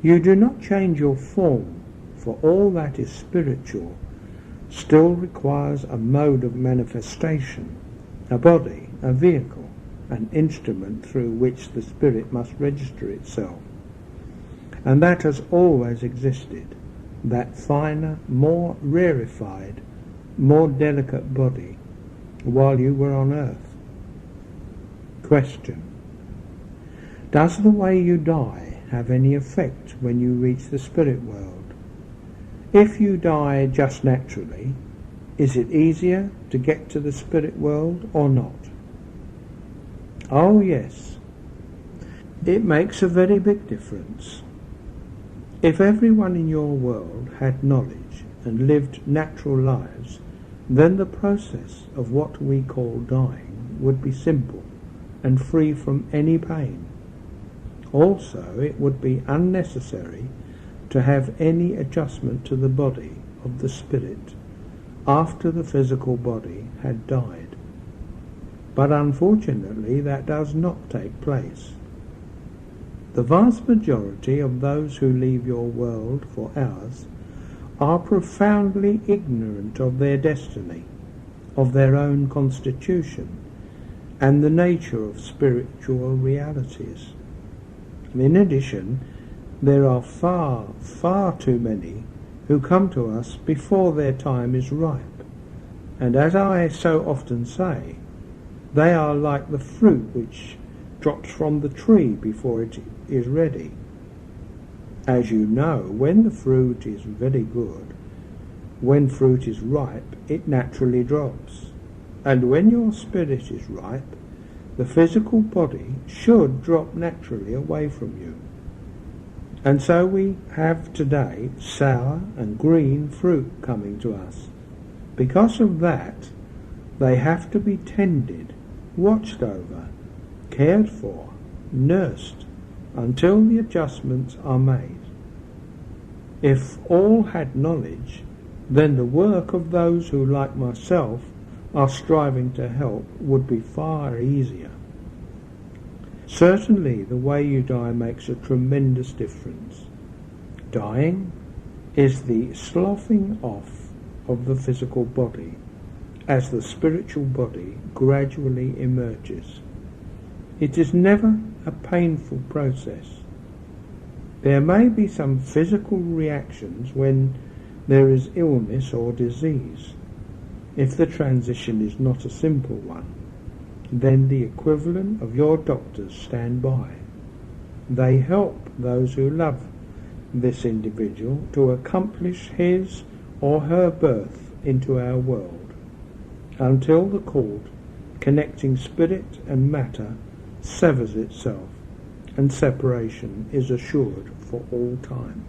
You do not change your form, for all that is spiritual still requires a mode of manifestation, a body, a vehicle, an instrument through which the spirit must register itself. And that has always existed, that finer, more rarefied, more delicate body, while you were on earth. Question: does the way you die have any effect when you reach the spirit world? If you die just naturally, is it easier to get to the spirit world or not? Oh yes, it makes a very big difference. If everyone in your world had knowledge and lived natural lives, then the process of what we call dying would be simple and free from any pain. Also, it would be unnecessary to have any adjustment to the body of the spirit after the physical body had died. But unfortunately that does not take place. The vast majority of those who leave your world for ours are profoundly ignorant of their destiny, of their own constitution, and the nature of spiritual realities. In addition, there are far, far too many who come to us before their time is ripe, and as I so often say, they are like the fruit which drops from the tree before it is ready. As you know, when the fruit is very good, when fruit is ripe, it naturally drops. And when your spirit is ripe, the physical body should drop naturally away from you. And so we have today sour and green fruit coming to us. Because of that, they have to be tended, watched over, cared for, nursed, until the adjustments are made. If all had knowledge, then the work of those who, like myself, are striving to help would be far easier. Certainly the way you die makes a tremendous difference. Dying is the sloughing off of the physical body as the spiritual body gradually emerges. It is never a painful process. There may be some physical reactions when there is illness or disease. If the transition is not a simple one, then the equivalent of your doctors stand by. They help those who love this individual to accomplish his or her birth into our world, until the cord connecting spirit and matter severs itself, and separation is assured for all time.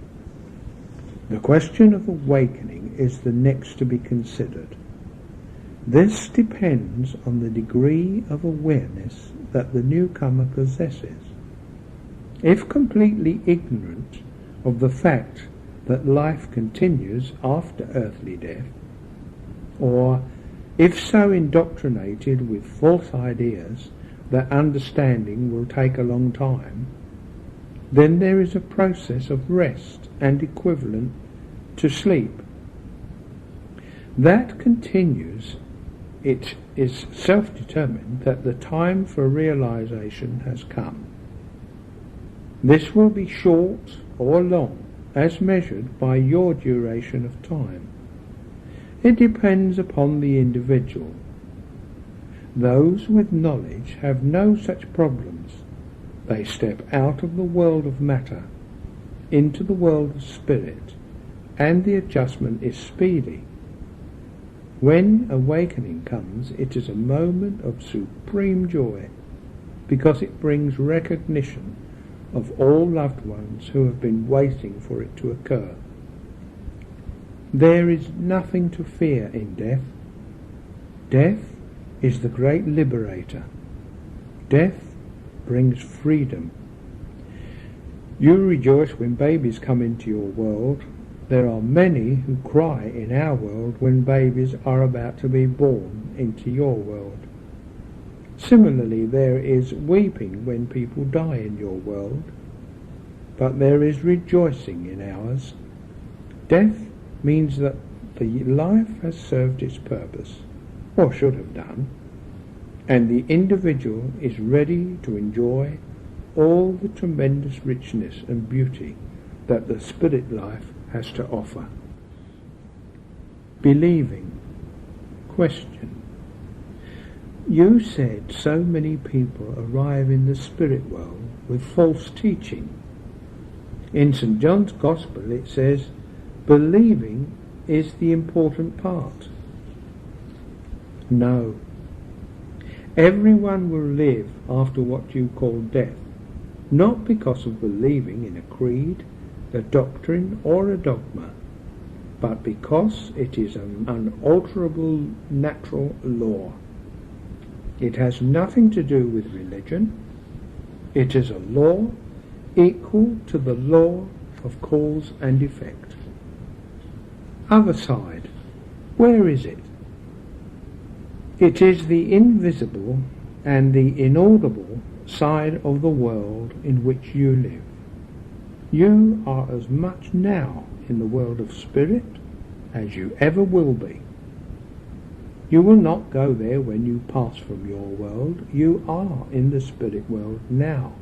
The question of awakening is the next to be considered. This depends on the degree of awareness that the newcomer possesses. If completely ignorant of the fact that life continues after earthly death, or if so indoctrinated with false ideas that understanding will take a long time, then there is a process of rest and equivalent to sleep. That continues. It is self-determined that the time for realization has come. This will be short or long, as measured by your duration of time. It depends upon the individual. Those with knowledge have no such problems. They step out of the world of matter into the world of spirit, and the adjustment is speedy. When awakening comes, it is a moment of supreme joy, because it brings recognition of all loved ones who have been waiting for it to occur. There is nothing to fear in death. Death is the great liberator. Death brings freedom. You rejoice when babies come into your world. There are many who cry in our world when babies are about to be born into your world. Similarly, there is weeping when people die in your world, but there is rejoicing in ours. Death means that the life has served its purpose, or should have done, and the individual is ready to enjoy all the tremendous richness and beauty that the spirit life has to offer. Believing. Question. You said so many people arrive in the spirit world with false teaching. In St. John's Gospel it says, believing is the important part. No. Everyone will live after what you call death, not because of believing in a creed, a doctrine or a dogma, but because it is an unalterable natural law. It has nothing to do with religion. It is a law equal to the law of cause and effect. Other side, where is it? It is the invisible and the inaudible side of the world in which you live. You are as much now in the world of spirit as you ever will be. You will not go there when you pass from your world. You are in the spirit world now.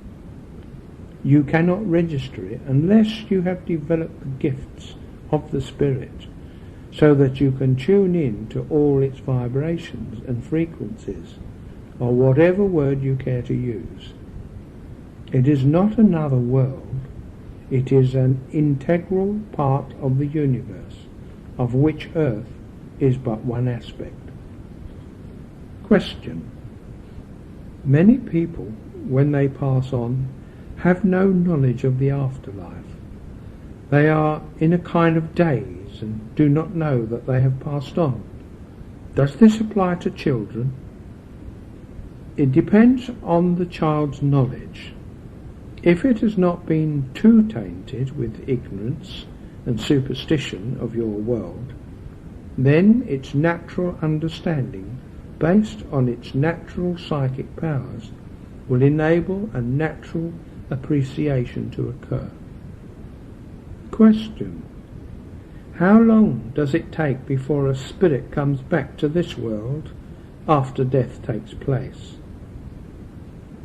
You cannot register it unless you have developed the gifts of the spirit, so that you can tune in to all its vibrations and frequencies, or whatever word you care to use. It is not another world. It is an integral part of the universe, of which Earth is but one aspect. Question. Many people, when they pass on, have no knowledge of the afterlife. They are in a kind of daze and do not know that they have passed on. Does this apply to children? It depends on the child's knowledge. If it has not been too tainted with ignorance and superstition of your world, then its natural understanding, based on its natural psychic powers, will enable a natural appreciation to occur. Question. How long does it take before a spirit comes back to this world after death takes place?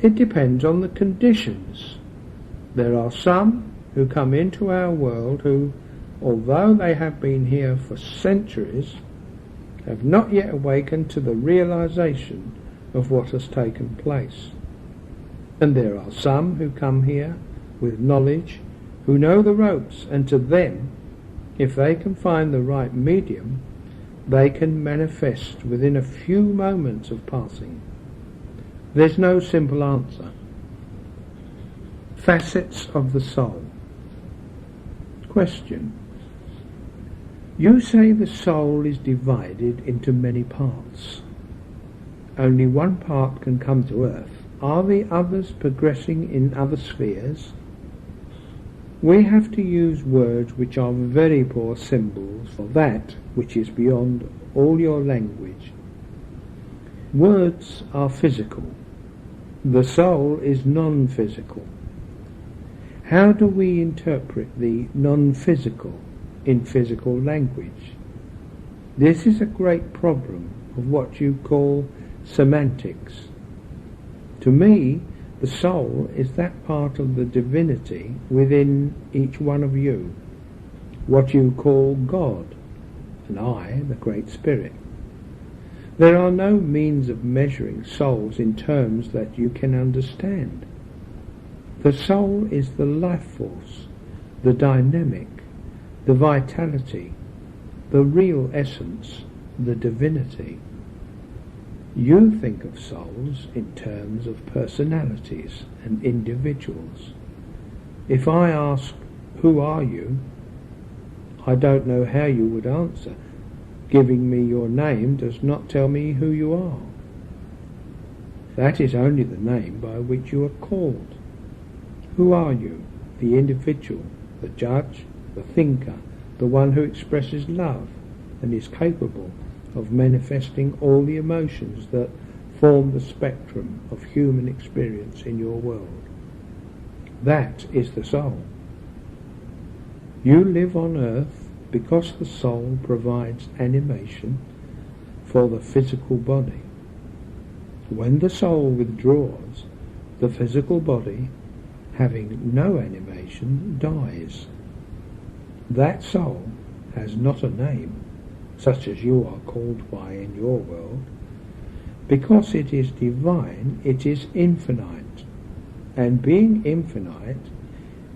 It depends on the conditions. There are some who come into our world who, although they have been here for centuries, have not yet awakened to the realization of what has taken place. And there are some who come here with knowledge, who know the ropes, and to them, if they can find the right medium, they can manifest within a few moments of passing. There's no simple answer. Facets of the soul. Question. You say the soul is divided into many parts. Only one part can come to earth. Are the others progressing in other spheres? We have to use words which are very poor symbols for that which is beyond all your language. Words are physical. The soul is non-physical. How do we interpret the non-physical in physical language? This is a great problem of what you call semantics. To me, the soul is that part of the divinity within each one of you, what you call God, and I, the Great Spirit. There are no means of measuring souls in terms that you can understand. The soul is the life force, the dynamic, the vitality, the real essence, the divinity. You think of souls in terms of personalities and individuals. If I ask, who are you? I don't know how you would answer. Giving me your name does not tell me who you are. That is only the name by which you are called. Who are you? The individual, the judge, the thinker, the one who expresses love and is capable of manifesting all the emotions that form the spectrum of human experience in your world. That is the soul. You live on earth because the soul provides animation for the physical body. When the soul withdraws, the physical body, having no animation, dies. That soul has not a name, such as you are called by in your world. Because it is divine, it is infinite, and being infinite,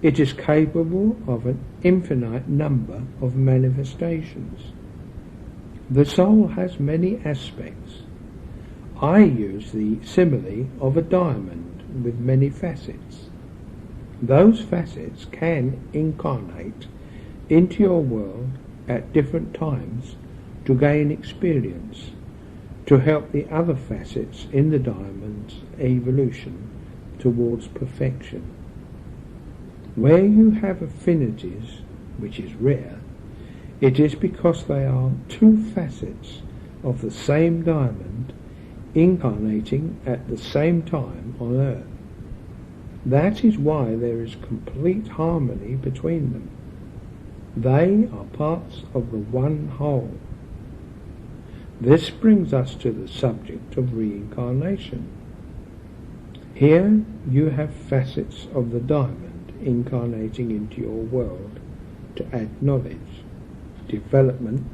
it is capable of an infinite number of manifestations. The soul has many aspects. I use the simile of a diamond with many facets. Those facets can incarnate into your world at different times to gain experience, to help the other facets in the diamond's evolution towards perfection. Where you have affinities, which is rare, it is because they are two facets of the same diamond incarnating at the same time on earth. That is why there is complete harmony between them. They are parts of the one whole. This brings us to the subject of reincarnation. Here you have facets of the diamond incarnating into your world to add knowledge, development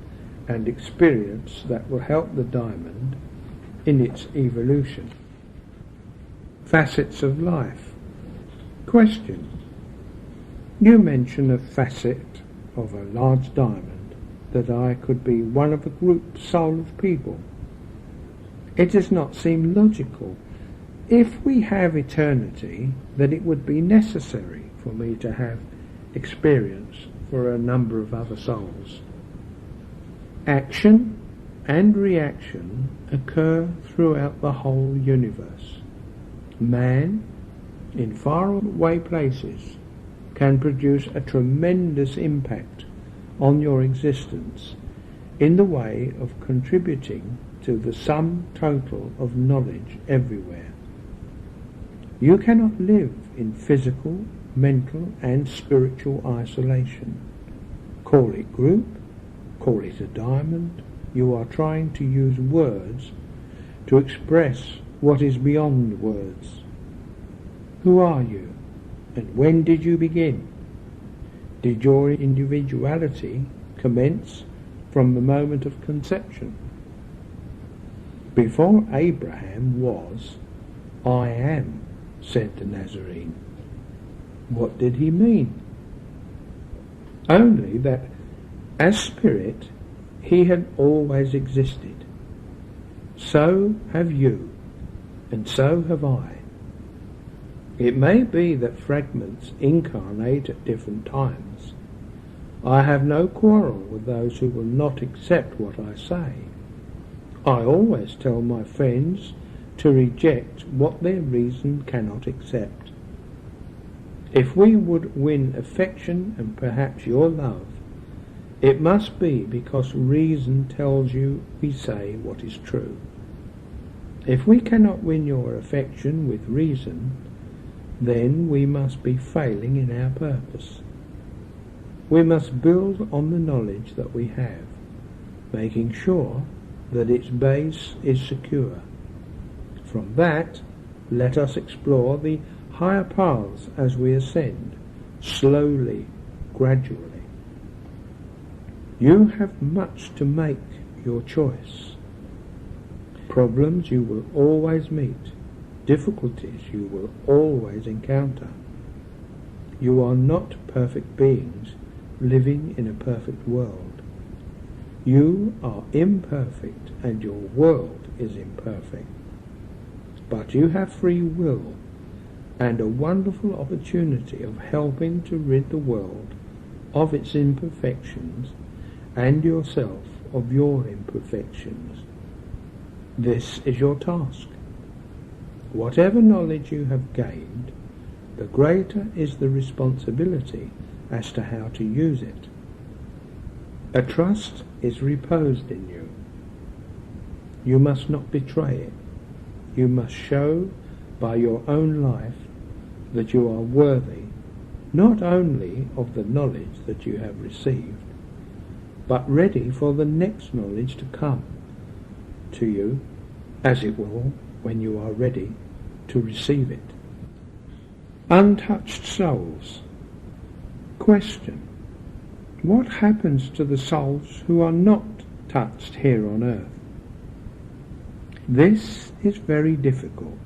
and experience that will help the diamond in its evolution. Facets of life. Question. You mention a facet of a large diamond, that I could be one of a group soul of people. It does not seem logical. If we have eternity, then it would be necessary for me to have experience for a number of other souls. Action and reaction occur throughout the whole universe. Man, in faraway places, can produce a tremendous impact on your existence in the way of contributing to the sum total of knowledge everywhere. You cannot live in physical, mental and spiritual isolation. Call it group, call it a diamond, you are trying to use words to express what is beyond words. Who are you, and when did you begin? Did your individuality commence from the moment of conception? Before Abraham was, I am, said the Nazarene. What did he mean? Only that, as spirit, he had always existed. So have you, and so have I. It may be that fragments incarnate at different times. I have no quarrel with those who will not accept what I say. I always tell my friends to reject what their reason cannot accept. If we would win affection and perhaps your love, it must be because reason tells you we say what is true. If we cannot win your affection with reason, then we must be failing in our purpose. We must build on the knowledge that we have, making sure that its base is secure. From that, let us explore the higher paths as we ascend, slowly, gradually. You have much to make your choice. Problems you will always meet, difficulties you will always encounter. You are not perfect beings living in a perfect world. You are imperfect and your world is imperfect. But you have free will and a wonderful opportunity of helping to rid the world of its imperfections and yourself of your imperfections. This is your task. Whatever knowledge you have gained, the greater is the responsibility as to how to use it. A trust is reposed in you. You must not betray it. You must show by your own life that you are worthy not only of the knowledge that you have received, but ready for the next knowledge to come to you, as it will when you are ready to receive it. Untouched souls. Question. What happens to the souls who are not touched here on earth? This is very difficult.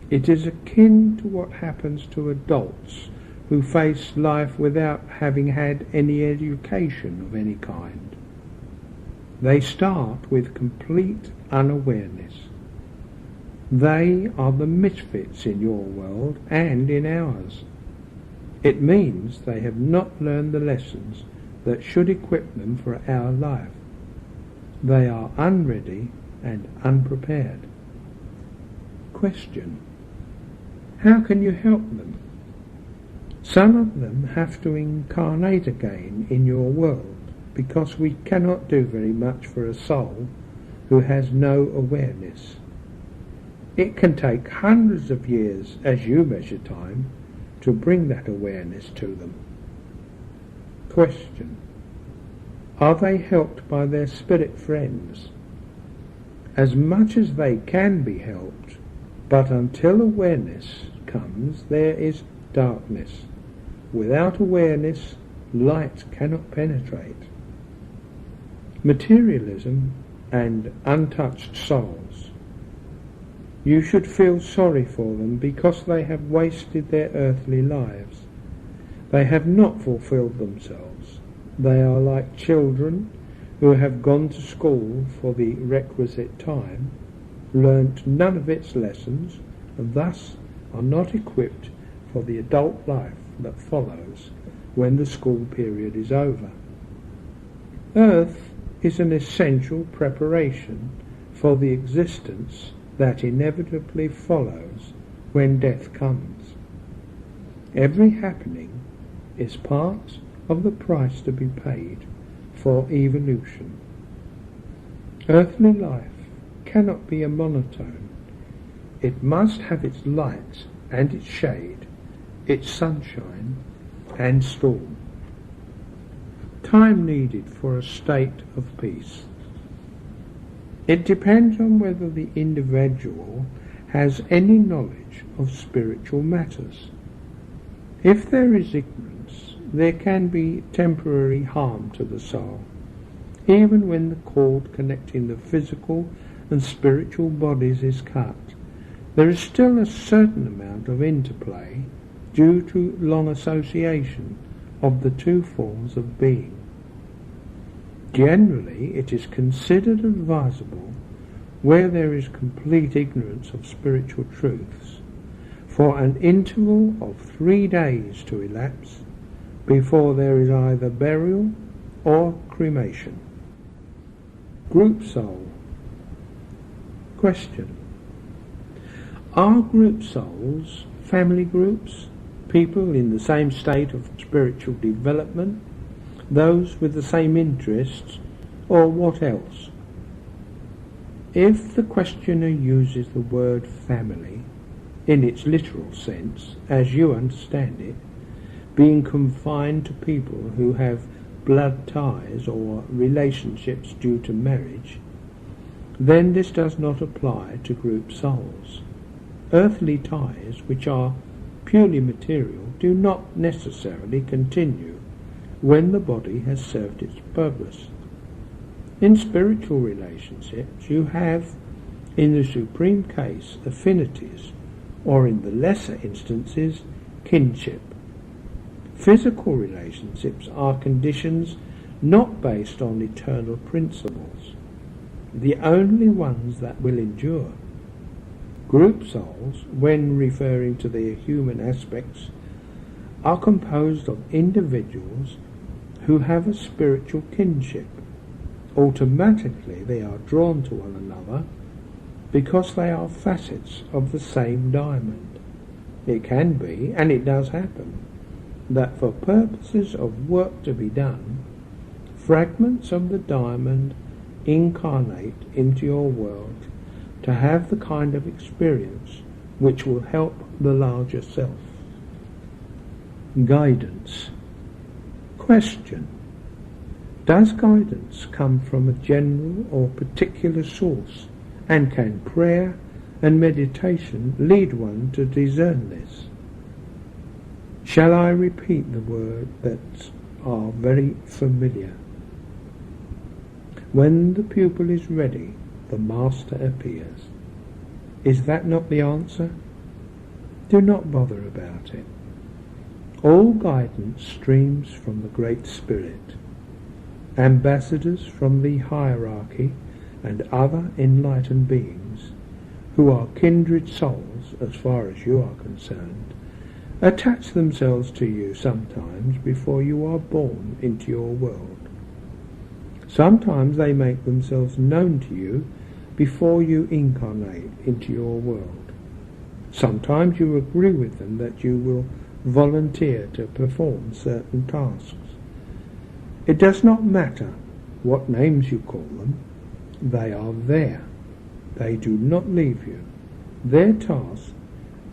It is akin to what happens to adults who face life without having had any education of any kind. They start with complete unawareness. They are the misfits in your world and in ours. It means they have not learned the lessons that should equip them for our life. They are unready and unprepared. Question. How can you help them? Some of them have to incarnate again in your world because we cannot do very much for a soul who has no awareness. It can take hundreds of years, as you measure time, to bring that awareness to them. Question: are they helped by their spirit friends? As much as they can be helped, but until awareness comes, there is darkness. Without awareness, light cannot penetrate. Materialism and untouched souls. You should feel sorry for them because they have wasted their earthly lives. They have not fulfilled themselves. They are like children who have gone to school for the requisite time, learnt none of its lessons, and thus are not equipped for the adult life that follows when the school period is over. Earth is an essential preparation for the existence that inevitably follows when death comes. Every happening is part of the price to be paid for evolution. Earthly life cannot be a monotone. It must have its light and its shade, its sunshine and storm. Time needed for a state of peace. It depends on whether the individual has any knowledge of spiritual matters. If there is ignorance, there can be temporary harm to the soul. Even when the cord connecting the physical and spiritual bodies is cut, there is still a certain amount of interplay due to long association of the two forms of being. Generally, it is considered advisable, where there is complete ignorance of spiritual truths, for an interval of 3 days to elapse before there is either burial or cremation. Group soul. Question: are group souls family groups, people in the same state of spiritual development, those with the same interests, or what else? If the questioner uses the word family in its literal sense, as you understand it, being confined to people who have blood ties or relationships due to marriage, then this does not apply to group souls. Earthly ties, which are purely material, do not necessarily continue when the body has served its purpose. In spiritual relationships, you have, in the supreme case, affinities, or in the lesser instances, kinship. Physical relationships are conditions not based on eternal principles, the only ones that will endure. Group souls, when referring to their human aspects, are composed of individuals who have a spiritual kinship. Automatically they are drawn to one another because they are facets of the same diamond. It can be, and it does happen, that for purposes of work to be done, fragments of the diamond incarnate into your world to have the kind of experience which will help the larger self. Guidance. Question: does guidance come from a general or particular source, and can prayer and meditation lead one to discern this? Shall I repeat the words that are very familiar? When the pupil is ready, the master appears. Is that not the answer? Do not bother about it. All guidance streams from the Great Spirit. Ambassadors from the hierarchy and other enlightened beings, who are kindred souls as far as you are concerned, attach themselves to you sometimes before you are born into your world. Sometimes they make themselves known to you before you incarnate into your world. Sometimes you agree with them that you will volunteer to perform certain tasks. It does not matter what names you call them, they are there. They do not leave you. their task,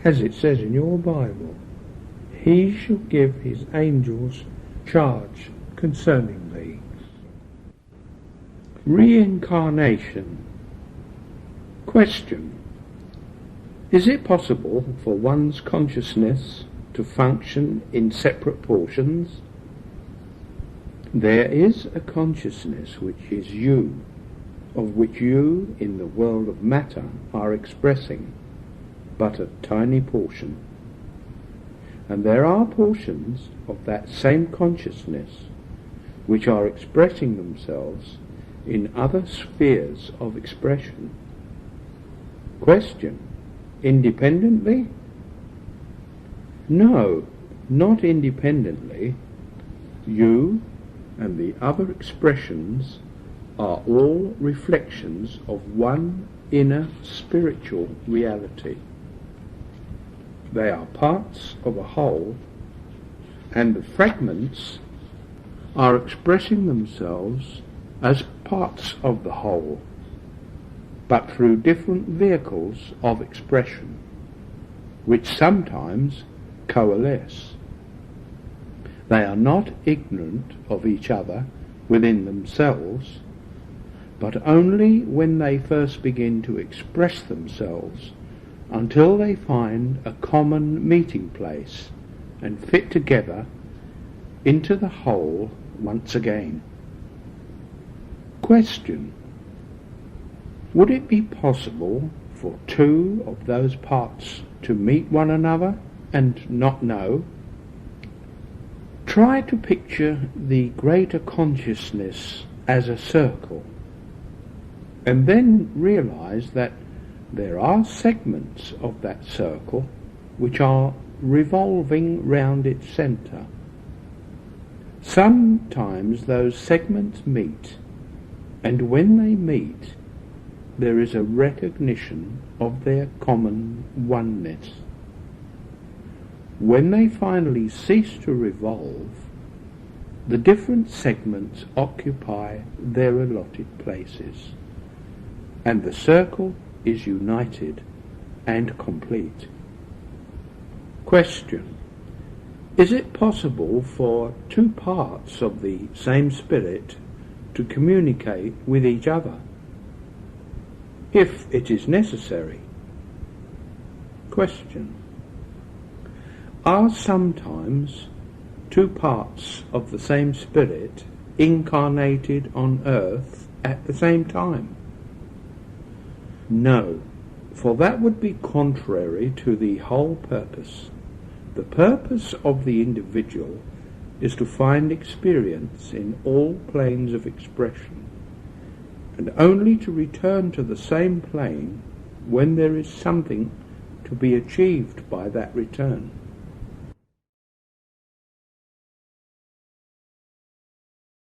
as it says in your Bible, he shall give his angels charge concerning thee. Reincarnation. Question. Is it possible for one's consciousness to function in separate portions? There is a consciousness which is you, of which you in the world of matter are expressing but a tiny portion. And there are portions of that same consciousness which are expressing themselves in other spheres of expression. Question. Independently? No, not independently. You and the other expressions are all reflections of one inner spiritual reality. They are parts of a whole, and the fragments are expressing themselves as parts of the whole, but through different vehicles of expression, which sometimes coalesce. They are not ignorant of each other within themselves, but only when they first begin to express themselves until they find a common meeting place and fit together into the whole once again. Question. Would it be possible for two of those parts to meet one another and not know? Try to picture the greater consciousness as a circle, and then realize that there are segments of that circle which are revolving round its centre. Sometimes those segments meet, and when they meet, there is a recognition of their common oneness. When they finally cease to revolve, the different segments occupy their allotted places, and the circle is united and complete. Question. Is it possible for two parts of the same spirit to communicate with each other, if it is necessary? Question. Are sometimes two parts of the same spirit incarnated on earth at the same time? No, for that would be contrary to the whole purpose. The purpose of the individual is to find experience in all planes of expression, and only to return to the same plane when there is something to be achieved by that return.